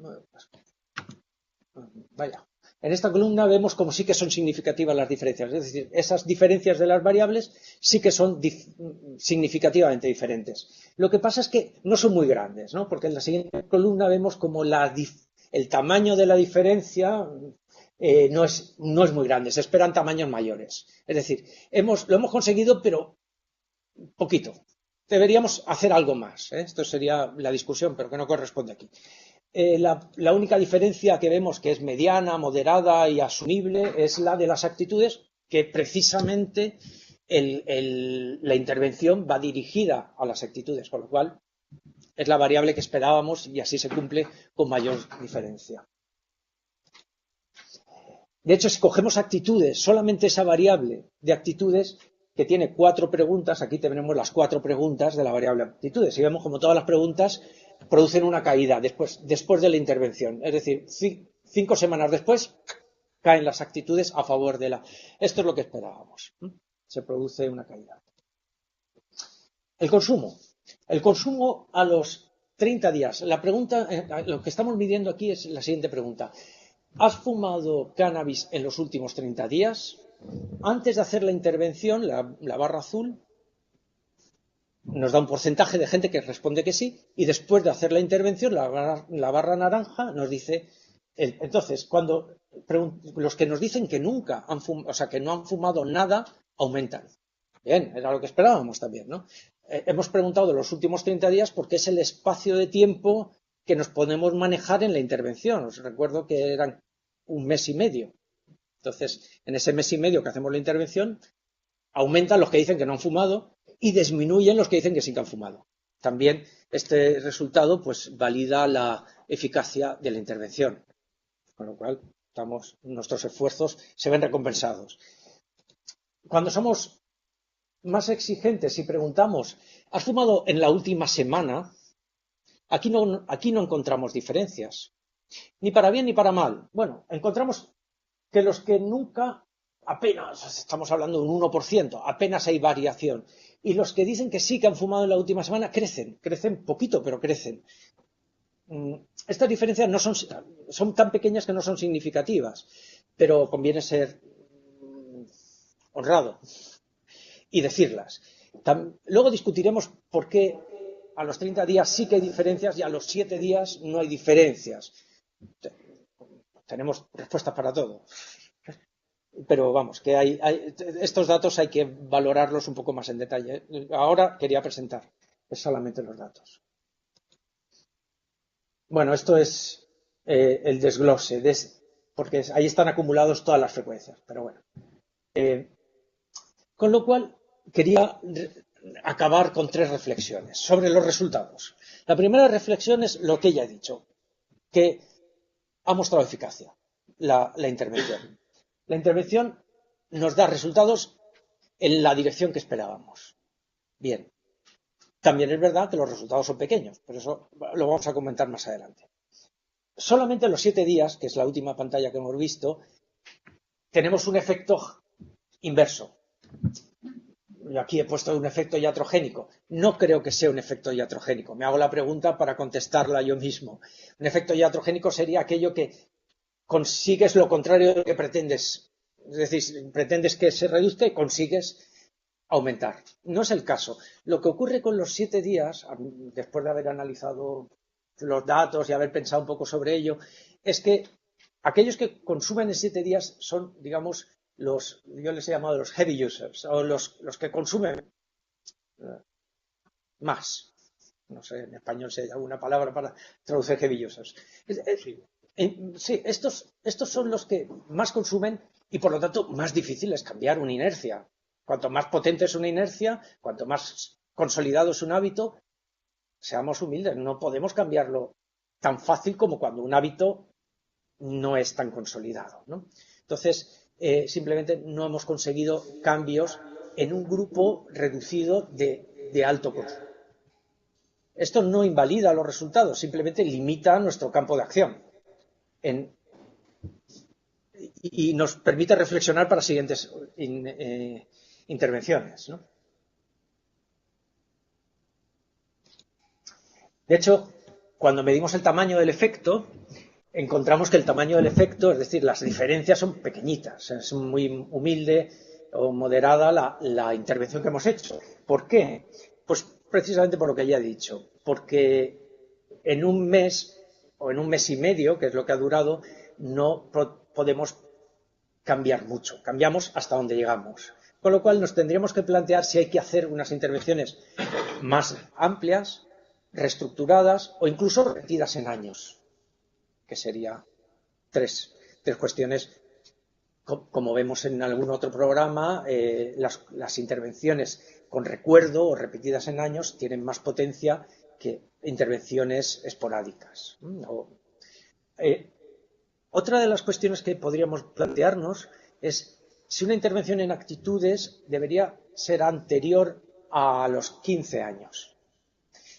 En esta columna vemos como sí que son significativas las diferencias. Es decir, esas diferencias de las variables sí que son significativamente diferentes. Lo que pasa es que no son muy grandes, ¿no? Porque en la siguiente columna vemos como el tamaño de la diferencia no es muy grande. Se esperan tamaños mayores. Es decir, lo hemos conseguido, pero poquito. Deberíamos hacer algo más. Esto sería la discusión, pero que no corresponde aquí. La única diferencia que vemos que es mediana, moderada y asumible es la de las actitudes, que precisamente la intervención va dirigida a las actitudes, con lo cual es la variable que esperábamos y así se cumple con mayor diferencia. De hecho, si cogemos actitudes, solamente esa variable de actitudes que tiene 4 preguntas, aquí tenemos las 4 preguntas de la variable actitudes y vemos como todas las preguntas producen una caída después de la intervención. Es decir, 5 semanas después caen las actitudes a favor de Esto es lo que esperábamos. Se produce una caída. El consumo. El consumo a los 30 días. La pregunta, lo que estamos midiendo aquí es la siguiente pregunta. ¿Has fumado cannabis en los últimos 30 días? Antes de hacer la intervención, la barra azul nos da un porcentaje de gente que responde que sí, y después de hacer la intervención, la barra naranja nos dice... Entonces, cuando los que nos dicen que nunca han fumado, o sea, que no han fumado nada, aumentan. Bien, era lo que esperábamos también, ¿no? Hemos preguntado de los últimos 30 días porque es el espacio de tiempo que nos podemos manejar en la intervención. Os recuerdo que eran 1 mes y medio. Entonces, en ese mes y medio que hacemos la intervención, aumentan los que dicen que no han fumado y disminuyen los que dicen que sí que han fumado. También este resultado pues valida la eficacia de la intervención, con lo cual nuestros esfuerzos se ven recompensados. Cuando somos más exigentes y preguntamos, ¿has fumado en la última semana? Aquí no encontramos diferencias, ni para bien ni para mal. Bueno, encontramos que los que nunca, apenas, estamos hablando de un 1%, apenas hay variación. Y los que dicen que sí que han fumado en la última semana, crecen poquito, pero crecen. Estas diferencias son tan pequeñas que no son significativas, pero conviene ser honrado y decirlas. Luego discutiremos por qué a los 30 días sí que hay diferencias y a los 7 días no hay diferencias. Tenemos respuestas para todo. Pero vamos, que estos datos hay que valorarlos un poco más en detalle. Ahora quería presentar solamente los datos. Bueno, esto es el desglose, porque ahí están acumulados todas las frecuencias. Pero bueno. Con lo cual, quería acabar con 3 reflexiones sobre los resultados. La primera reflexión es lo que ya he dicho, que ha mostrado eficacia la intervención. La intervención nos da resultados en la dirección que esperábamos. Bien. También es verdad que los resultados son pequeños, pero eso lo vamos a comentar más adelante. solamente en los 7 días, que es la última pantalla que hemos visto, tenemos un efecto inverso. Aquí he puesto un efecto iatrogénico. No creo que sea un efecto iatrogénico. Me hago la pregunta para contestarla yo mismo. Un efecto iatrogénico sería aquello que consigues lo contrario de lo que pretendes. Es decir, si pretendes que se reduzca y consigues aumentar. No es el caso. Lo que ocurre con los 7 días, después de haber analizado los datos y haber pensado un poco sobre ello, es que aquellos que consumen en 7 días son, digamos, yo les he llamado los heavy users, o los que consumen más. No sé, en español si hay alguna palabra para traducir heavy users. Sí, estos son los que más consumen y por lo tanto más difícil es cambiar una inercia. Cuanto más potente es una inercia, cuanto más consolidado es un hábito, seamos humildes, no podemos cambiarlo tan fácil como cuando un hábito no es tan consolidado, ¿no? Entonces, simplemente no hemos conseguido cambios en un grupo reducido de alto consumo. Esto no invalida los resultados, simplemente limita nuestro campo de acción y nos permite reflexionar para siguientes intervenciones, ¿no? De hecho, cuando medimos el tamaño del efecto, encontramos que el tamaño del efecto, es decir, las diferencias son pequeñitas, es muy humilde o moderada la intervención que hemos hecho. ¿Por qué? Pues precisamente por lo que ya he dicho, porque en un mes o en un mes y medio, que es lo que ha durado, no podemos cambiar mucho, cambiamos hasta donde llegamos. Con lo cual nos tendríamos que plantear si hay que hacer unas intervenciones más amplias, reestructuradas o incluso repetidas en años, que sería tres cuestiones. Como vemos en algún otro programa, las intervenciones con recuerdo o repetidas en años tienen más potencia que intervenciones esporádicas. Otra de las cuestiones que podríamos plantearnos es si una intervención en actitudes debería ser anterior a los 15 años.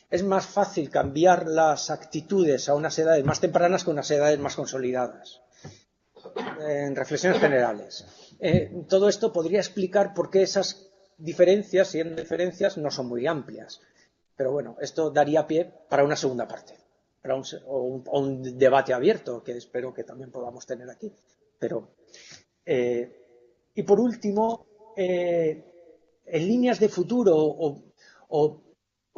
Es más fácil cambiar las actitudes a unas edades más tempranas que a unas edades más consolidadas. En reflexiones generales. Todo esto podría explicar por qué esas diferencias, siendo diferencias, no son muy amplias. Pero bueno, esto daría pie para una segunda parte, para un debate abierto, que espero que también podamos tener aquí. Y por último, en líneas de futuro o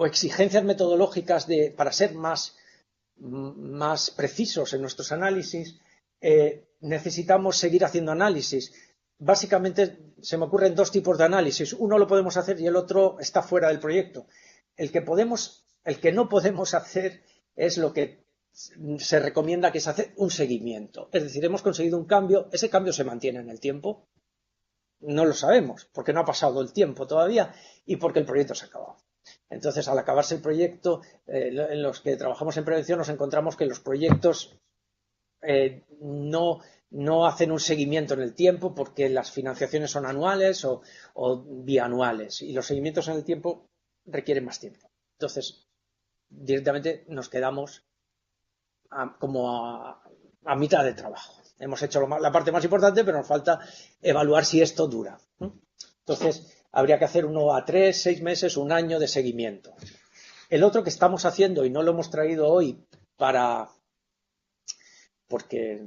exigencias metodológicas para ser más precisos en nuestros análisis, necesitamos seguir haciendo análisis. Básicamente se me ocurren dos tipos de análisis. Uno lo podemos hacer y el otro está fuera del proyecto. El que no podemos hacer es lo que se recomienda, que es hacer un seguimiento. Es decir, hemos conseguido un cambio, ese cambio se mantiene en el tiempo. No lo sabemos, porque no ha pasado el tiempo todavía y porque el proyecto se ha acabado. Entonces, al acabarse el proyecto, en los que trabajamos en prevención nos encontramos que los proyectos no hacen un seguimiento en el tiempo porque las financiaciones son anuales o bianuales y los seguimientos en el tiempo requieren más tiempo. Entonces, directamente nos quedamos a mitad de trabajo. Hemos hecho la parte más importante, pero nos falta evaluar si esto dura. Entonces, habría que hacer 1 a 3, 6 meses, 1 año de seguimiento. El otro que estamos haciendo, y no lo hemos traído hoy porque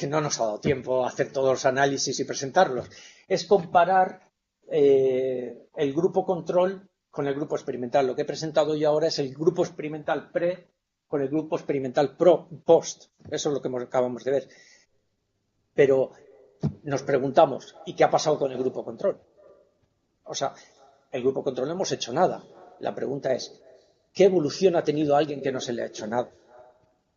no nos ha dado tiempo a hacer todos los análisis y presentarlos, es comparar el grupo control con el grupo experimental. Lo que he presentado yo ahora es el grupo experimental pre con el grupo experimental post. Eso es lo que acabamos de ver. Pero nos preguntamos, ¿y qué ha pasado con el grupo control? O sea, el grupo control no hemos hecho nada. La pregunta es, ¿qué evolución ha tenido alguien que no se le ha hecho nada?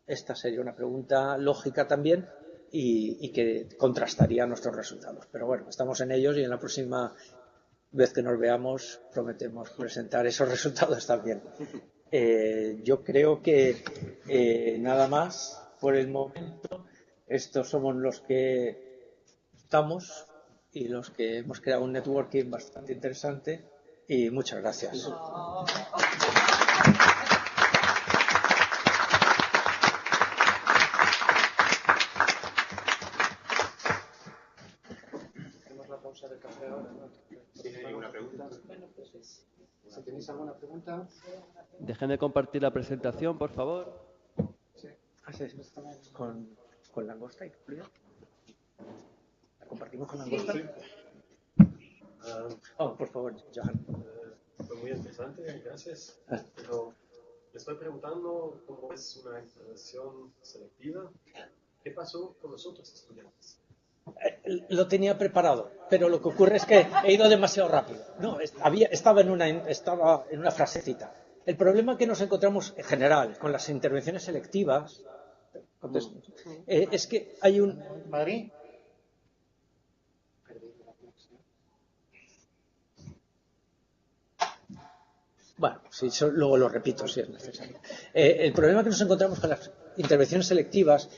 Esta sería una pregunta lógica también y que contrastaría nuestros resultados. Pero bueno, estamos en ellos y en la próxima vez que nos veamos prometemos presentar esos resultados también. Yo creo que nada más por el momento. Estos somos los que estamos y los que hemos creado un networking bastante interesante y muchas gracias. Dejen de compartir la presentación, por favor. ¿Con langosta incluida? ¿La compartimos con langosta? Sí. Oh, por favor, Johan. Fue muy interesante, gracias. Pero le estoy preguntando cómo es una intervención selectiva. ¿Qué pasó con los otros estudiantes? Lo tenía preparado, pero lo que ocurre es que he ido demasiado rápido. No, estaba en una frasecita. El problema que nos encontramos en general con las intervenciones selectivas es que hay un... Madrid. Bueno, sí, luego lo repito si es necesario. El problema que nos encontramos con las intervenciones selectivas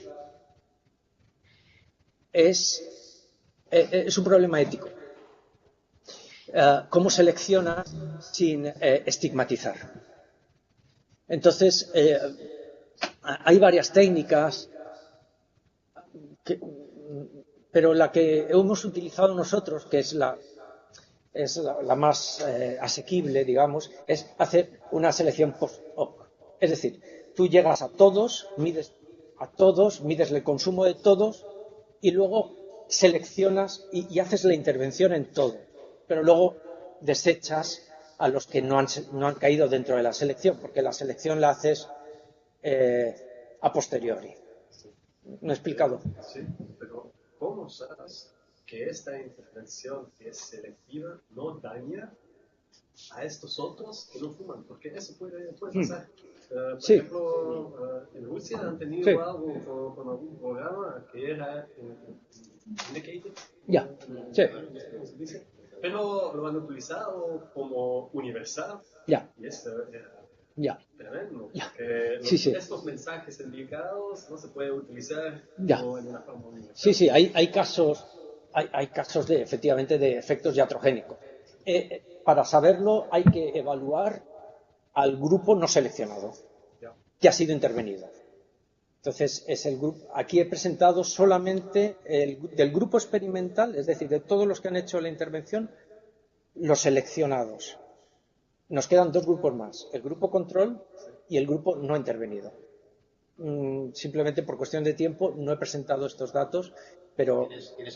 es un problema ético. ¿Cómo selecciona sin estigmatizar? Entonces, hay varias técnicas, pero la que hemos utilizado nosotros, que es la más asequible, digamos, es hacer una selección post-hoc. Es decir, tú llegas a todos, mides el consumo de todos y luego seleccionas y haces la intervención en todo, pero luego desechas a los que no han caído dentro de la selección, porque la selección la haces a posteriori. ¿Me he explicado? Sí, pero ¿cómo sabes que esta intervención que es selectiva no daña a estos otros que no fuman? Porque eso puede pasar. Por Sí. ejemplo, en Rusia han tenido Sí. algo con algún programa que era indicated. Ya. Sí. ¿Cómo se dice? Pero lo han utilizado como universal. Ya. Y eso era Ya. tremendo. Ya. Porque Sí. estos mensajes indicados no se puede utilizar Ya. como en una forma universal. Sí, hay casos efectivamente de efectos iatrogénicos. Para saberlo hay que evaluar al grupo no seleccionado que ha sido intervenido. Entonces, aquí he presentado solamente del grupo experimental, es decir, de todos los que han hecho la intervención, los seleccionados. Nos quedan dos grupos más, el grupo control y el grupo no intervenido. Simplemente por cuestión de tiempo no he presentado estos datos, pero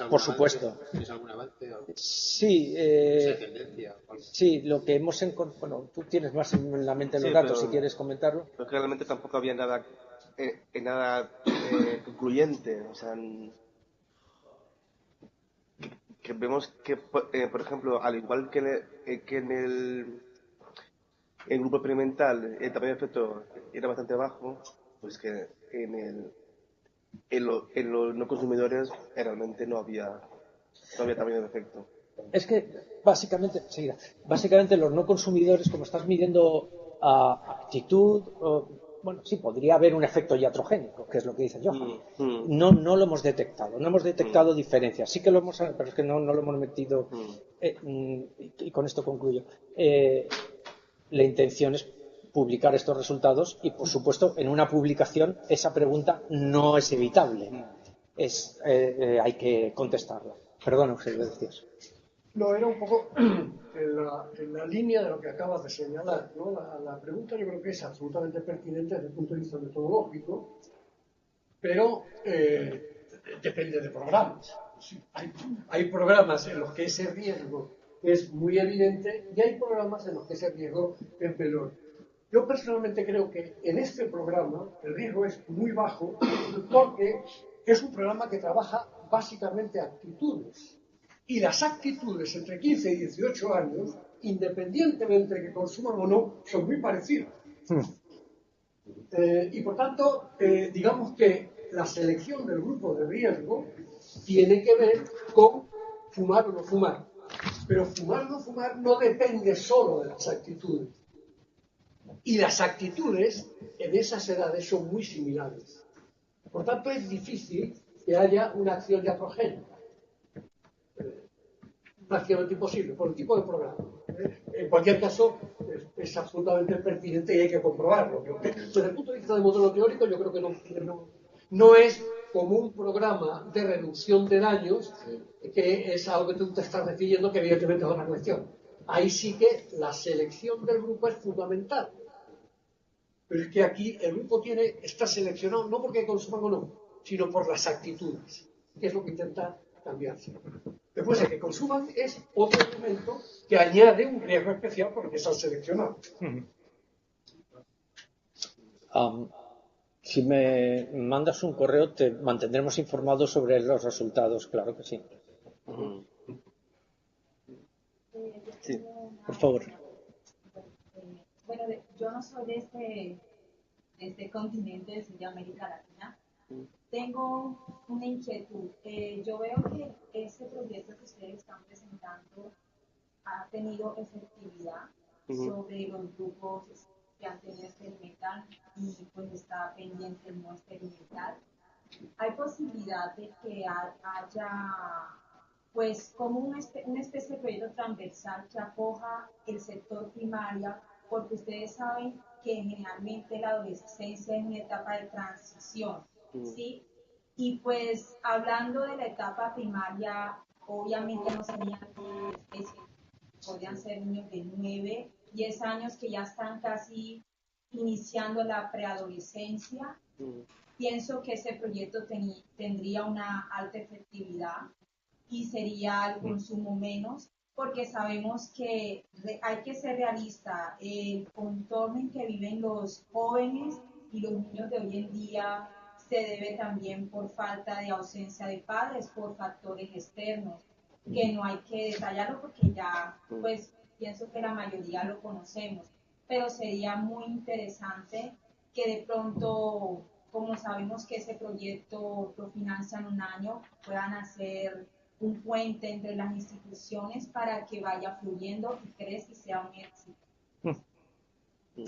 por supuesto. ¿Tienes algún avance? Sí, Tendencia? sí, lo que hemos encontrado. Bueno, tú tienes más en la mente los datos, si quieres comentarlo. Pero que realmente tampoco había nada concluyente. O sea, que vemos que, por ejemplo, al igual que en el grupo experimental, el tamaño de efecto era bastante bajo, pues que en los no consumidores realmente no había tamaño de efecto. Es que básicamente los no consumidores, como estás midiendo actitud, bueno, sí, podría haber un efecto iatrogénico, que es lo que dice Johan. No lo hemos detectado, no hemos detectado diferencias. Sí que lo hemos, pero es que no lo hemos metido. Y con esto concluyo. La intención es publicar estos resultados y, por supuesto, en una publicación esa pregunta no es evitable. Hay que contestarla. Perdón, Eugenia, decías. No, era un poco en la línea de lo que acabas de señalar, ¿no? La pregunta yo creo que es absolutamente pertinente desde el punto de vista metodológico, pero depende de programas. Hay programas en los que ese riesgo es muy evidente y hay programas en los que ese riesgo es menor. Yo personalmente creo que en este programa el riesgo es muy bajo porque es un programa que trabaja básicamente actitudes. Y las actitudes entre 15 y 18 años, independientemente de que consuman o no, son muy parecidas. Y por tanto, digamos que la selección del grupo de riesgo tiene que ver con fumar o no fumar. Pero fumar o no fumar no depende solo de las actitudes. Y las actitudes en esas edades son muy similares. Por tanto, es difícil que haya una acción iatrogénica. Prácticamente imposible, por el tipo de programa. En cualquier caso, es absolutamente pertinente y hay que comprobarlo. Desde el punto de vista del modelo teórico, yo creo que no es como un programa de reducción de daños, que es algo que tú te estás refiriendo, que evidentemente es otra cuestión. Ahí sí que la selección del grupo es fundamental. Pero es que aquí el grupo está seleccionado no porque consuman o no, sino por las actitudes, que es lo que intenta cambiarse. Después de que consuman es otro elemento que añade un riesgo especial porque están seleccionados. Si me mandas un correo, te mantendremos informados sobre los resultados, claro que sí. Sí. Por favor. Bueno, yo no soy de este continente, soy de América Latina. Tengo una inquietud. Yo veo que ese proyecto que ustedes están presentando ha tenido efectividad sobre los grupos que han tenido experimental y pues está pendiente el no experimental. Hay posibilidad de que haya pues como una especie de proyecto transversal que acoja el sector primaria, porque ustedes saben que generalmente la adolescencia es una etapa de transición, ¿sí? Y pues hablando de la etapa primaria, obviamente no serían niños de especie, podrían ser niños de 9, 10 años que ya están casi iniciando la preadolescencia. Pienso que ese proyecto tendría una alta efectividad y sería el consumo menos, porque sabemos que hay que ser realista. El entorno en que viven los jóvenes y los niños de hoy en día se debe también por falta de ausencia de padres, por factores externos, que no hay que detallarlo porque ya, pues, pienso que la mayoría lo conocemos, pero sería muy interesante que de pronto, como sabemos que ese proyecto lo financian un año, puedan hacer un puente entre las instituciones para que vaya fluyendo y crezca y sea un éxito.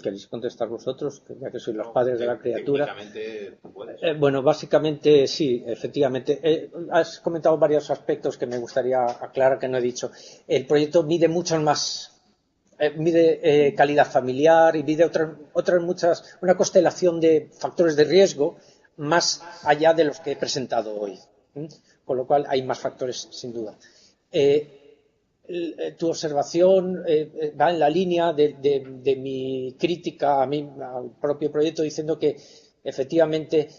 ¿Queréis contestar vosotros, ya que sois los padres de la criatura? Técnicamente, puedes. Bueno, básicamente sí, efectivamente. Has comentado varios aspectos que me gustaría aclarar que no he dicho. El proyecto mide muchas más, mide calidad familiar y mide otras muchas, una constelación de factores de riesgo más allá de los que he presentado hoy. Con lo cual hay más factores sin duda. Tu observación va en la línea de mi crítica al propio proyecto, diciendo que efectivamente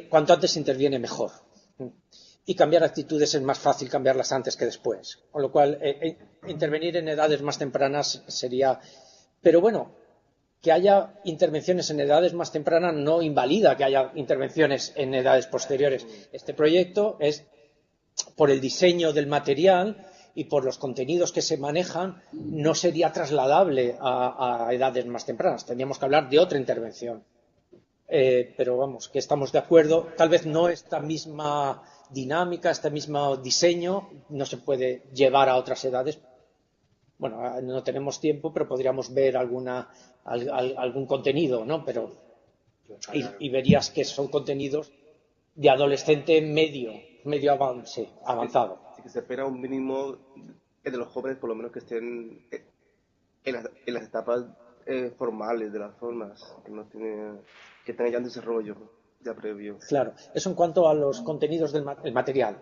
cuanto antes interviene mejor, y cambiar actitudes es más fácil cambiarlas antes que después, con lo cual intervenir en edades más tempranas sería, pero bueno, que haya intervenciones en edades más tempranas no invalida que haya intervenciones en edades posteriores. Este proyecto es, por el diseño del material y por los contenidos que se manejan, no sería trasladable a edades más tempranas. Tendríamos que hablar de otra intervención. Pero vamos, que estamos de acuerdo. Tal vez no esta misma dinámica, este mismo diseño no se puede llevar a otras edades. Bueno, no tenemos tiempo, pero podríamos ver algún contenido, ¿no? Pero y verías que son contenidos de adolescente medio avanzado. Sí que se espera un mínimo de los jóvenes, por lo menos que estén en las etapas formales de las formas, que estén ya en desarrollo ya previo. Claro, eso en cuanto a los contenidos del material.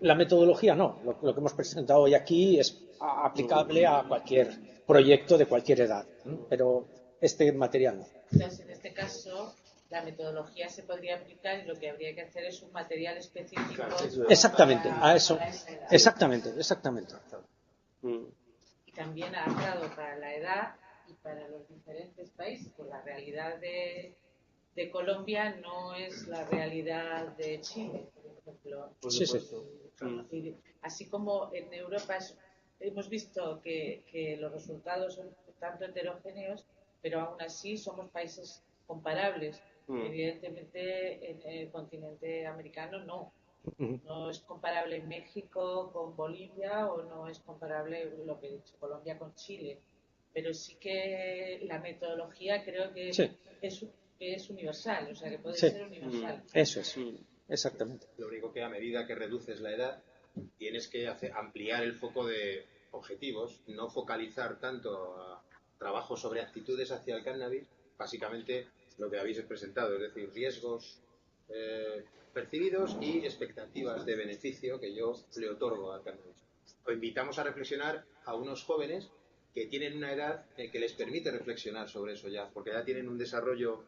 La metodología no, lo que hemos presentado hoy aquí es aplicable a cualquier proyecto de cualquier edad, pero este material no. Entonces, en este caso, la metodología se podría aplicar y lo que habría que hacer es un material específico. Claro, exactamente, a eso. Exactamente. Y también adaptado para la edad y para los diferentes países, pues la realidad de Colombia no es la realidad de Chile, por ejemplo. Sí. Así como en Europa hemos visto que los resultados son tanto heterogéneos, pero aún así somos países comparables. Evidentemente en el continente americano no es comparable México con Bolivia o no es comparable lo que he dicho Colombia con Chile, pero sí que la metodología creo que es universal, o sea que puede ser universal. Eso es, exactamente. Lo único que a medida que reduces la edad tienes que ampliar el foco de objetivos, no focalizar tanto a trabajo sobre actitudes hacia el cannabis, básicamente lo que habéis presentado, es decir, riesgos percibidos y expectativas de beneficio que yo le otorgo al cannabis. Os invitamos a reflexionar a unos jóvenes que tienen una edad que les permite reflexionar sobre eso ya, porque ya tienen un desarrollo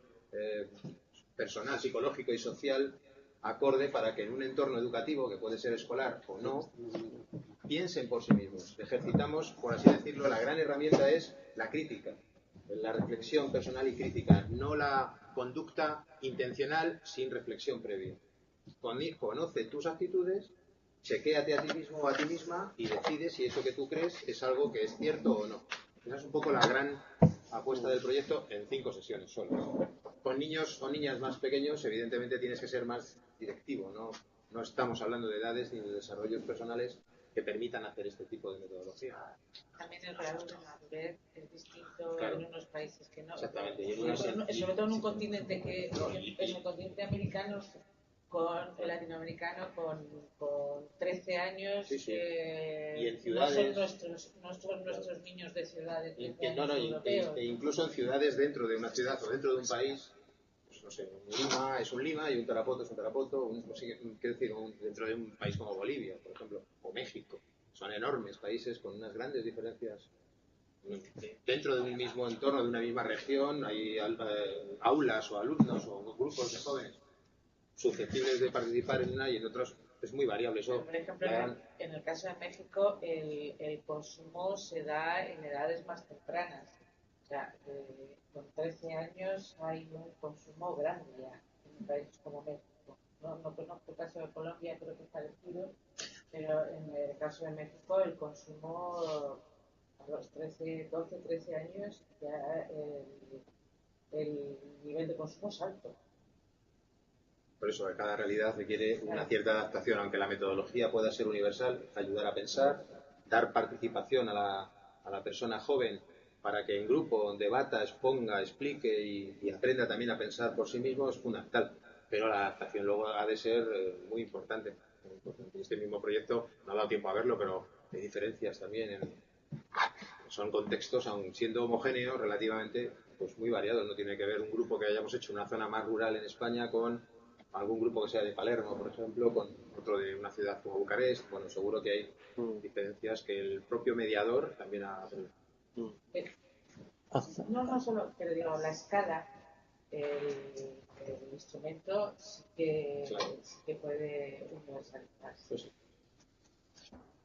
personal, psicológico y social acorde para que en un entorno educativo, que puede ser escolar o no, piensen por sí mismos. Ejercitamos, por así decirlo, la gran herramienta es la crítica, la reflexión personal y crítica, no la conducta intencional sin reflexión previa. Conoce tus actitudes, chequéate a ti mismo o a ti misma y decide si eso que tú crees es algo que es cierto o no. Esa es un poco la gran apuesta del proyecto en 5 sesiones solo. Con niños o niñas más pequeños, evidentemente tienes que ser más directivo, no estamos hablando de edades ni de desarrollos personales que permitan hacer este tipo de metodología. También el grado de madurez es distinto Claro. en unos países que no. Exactamente. Y Sobre todo en un continente que, en el continente americano, con el latinoamericano, con 13 años, Sí, sí. Y en no ciudades, son nuestros niños de ciudades e incluso en ciudades dentro de una ciudad o dentro de un país, pues no sé, un Lima es un Lima y un Tarapoto es un Tarapoto, quiero decir, dentro de un país como Bolivia, por ejemplo, o México. Son enormes países con unas grandes diferencias. Dentro de un mismo entorno, de una misma región, hay aulas o alumnos o grupos de jóvenes susceptibles de participar en una y en otros es muy variable. Eso, por ejemplo, en el caso de México, el consumo se da en edades más tempranas. O sea, con 13 años hay un consumo grande ya en un país como México. No conozco el caso de Colombia, creo que es parecido, pero en el caso de México el consumo a los 12, 13 años ya el nivel de consumo es alto. Por eso, cada realidad requiere una cierta adaptación, aunque la metodología pueda ser universal, ayudar a pensar, dar participación a la persona joven para que en grupo debata, exponga, explique y aprenda también a pensar por sí mismo es fundamental. Pero la adaptación luego ha de ser muy importante. Este mismo proyecto no ha dado tiempo a verlo, pero hay diferencias también. Son contextos, aun siendo homogéneos, relativamente pues muy variados. No tiene que ver un grupo que hayamos hecho en una zona más rural en España con algún grupo que sea de Palermo, por ejemplo, con otro de una ciudad como Bucarest. Bueno, seguro que hay diferencias que el propio mediador también ha aprendido. No solo, pero digo, la escala, el instrumento sí que puede universalizarse. Pues sí.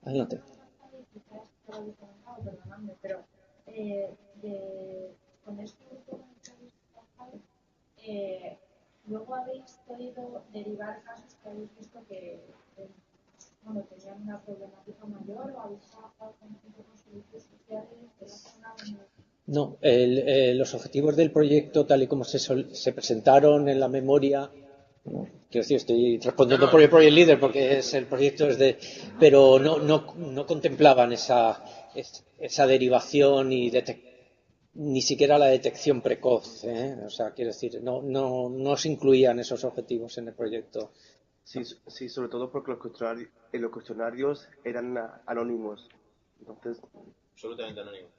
Adelante. Perdonadme, pero con esto luego habéis podido derivar casos que habéis visto que tenían una problemática mayor o habéis trabajado con servicios sociales de la zona donde... No, los objetivos del proyecto, tal y como se presentaron en la memoria, quiero decir, estoy respondiendo por el Project Leader porque es el proyecto pero no contemplaban esa derivación ni siquiera la detección precoz, o sea, quiero decir, no se incluían esos objetivos en el proyecto. Sí, sobre todo porque los cuestionarios eran anónimos, entonces Absolutamente anónimos.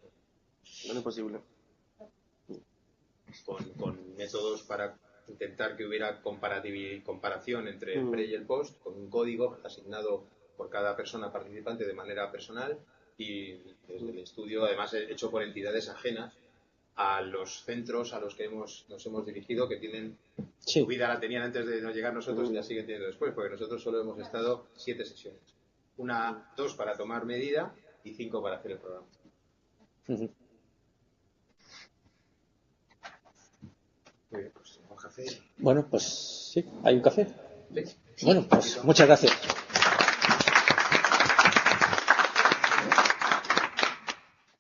no es posible. Con métodos para intentar que hubiera comparación entre el pre y el post, con un código asignado por cada persona participante de manera personal y desde el estudio, además hecho por entidades ajenas a los centros a los que nos hemos dirigido, que tienen su vida la tenían antes de no llegar nosotros y la siguen teniendo después, porque nosotros solo hemos estado 7 sesiones. 2 para tomar medida y 5 para hacer el programa. Muy bien, pues un café. Bueno, pues sí, hay un café. Sí. Bueno, pues muchas gracias.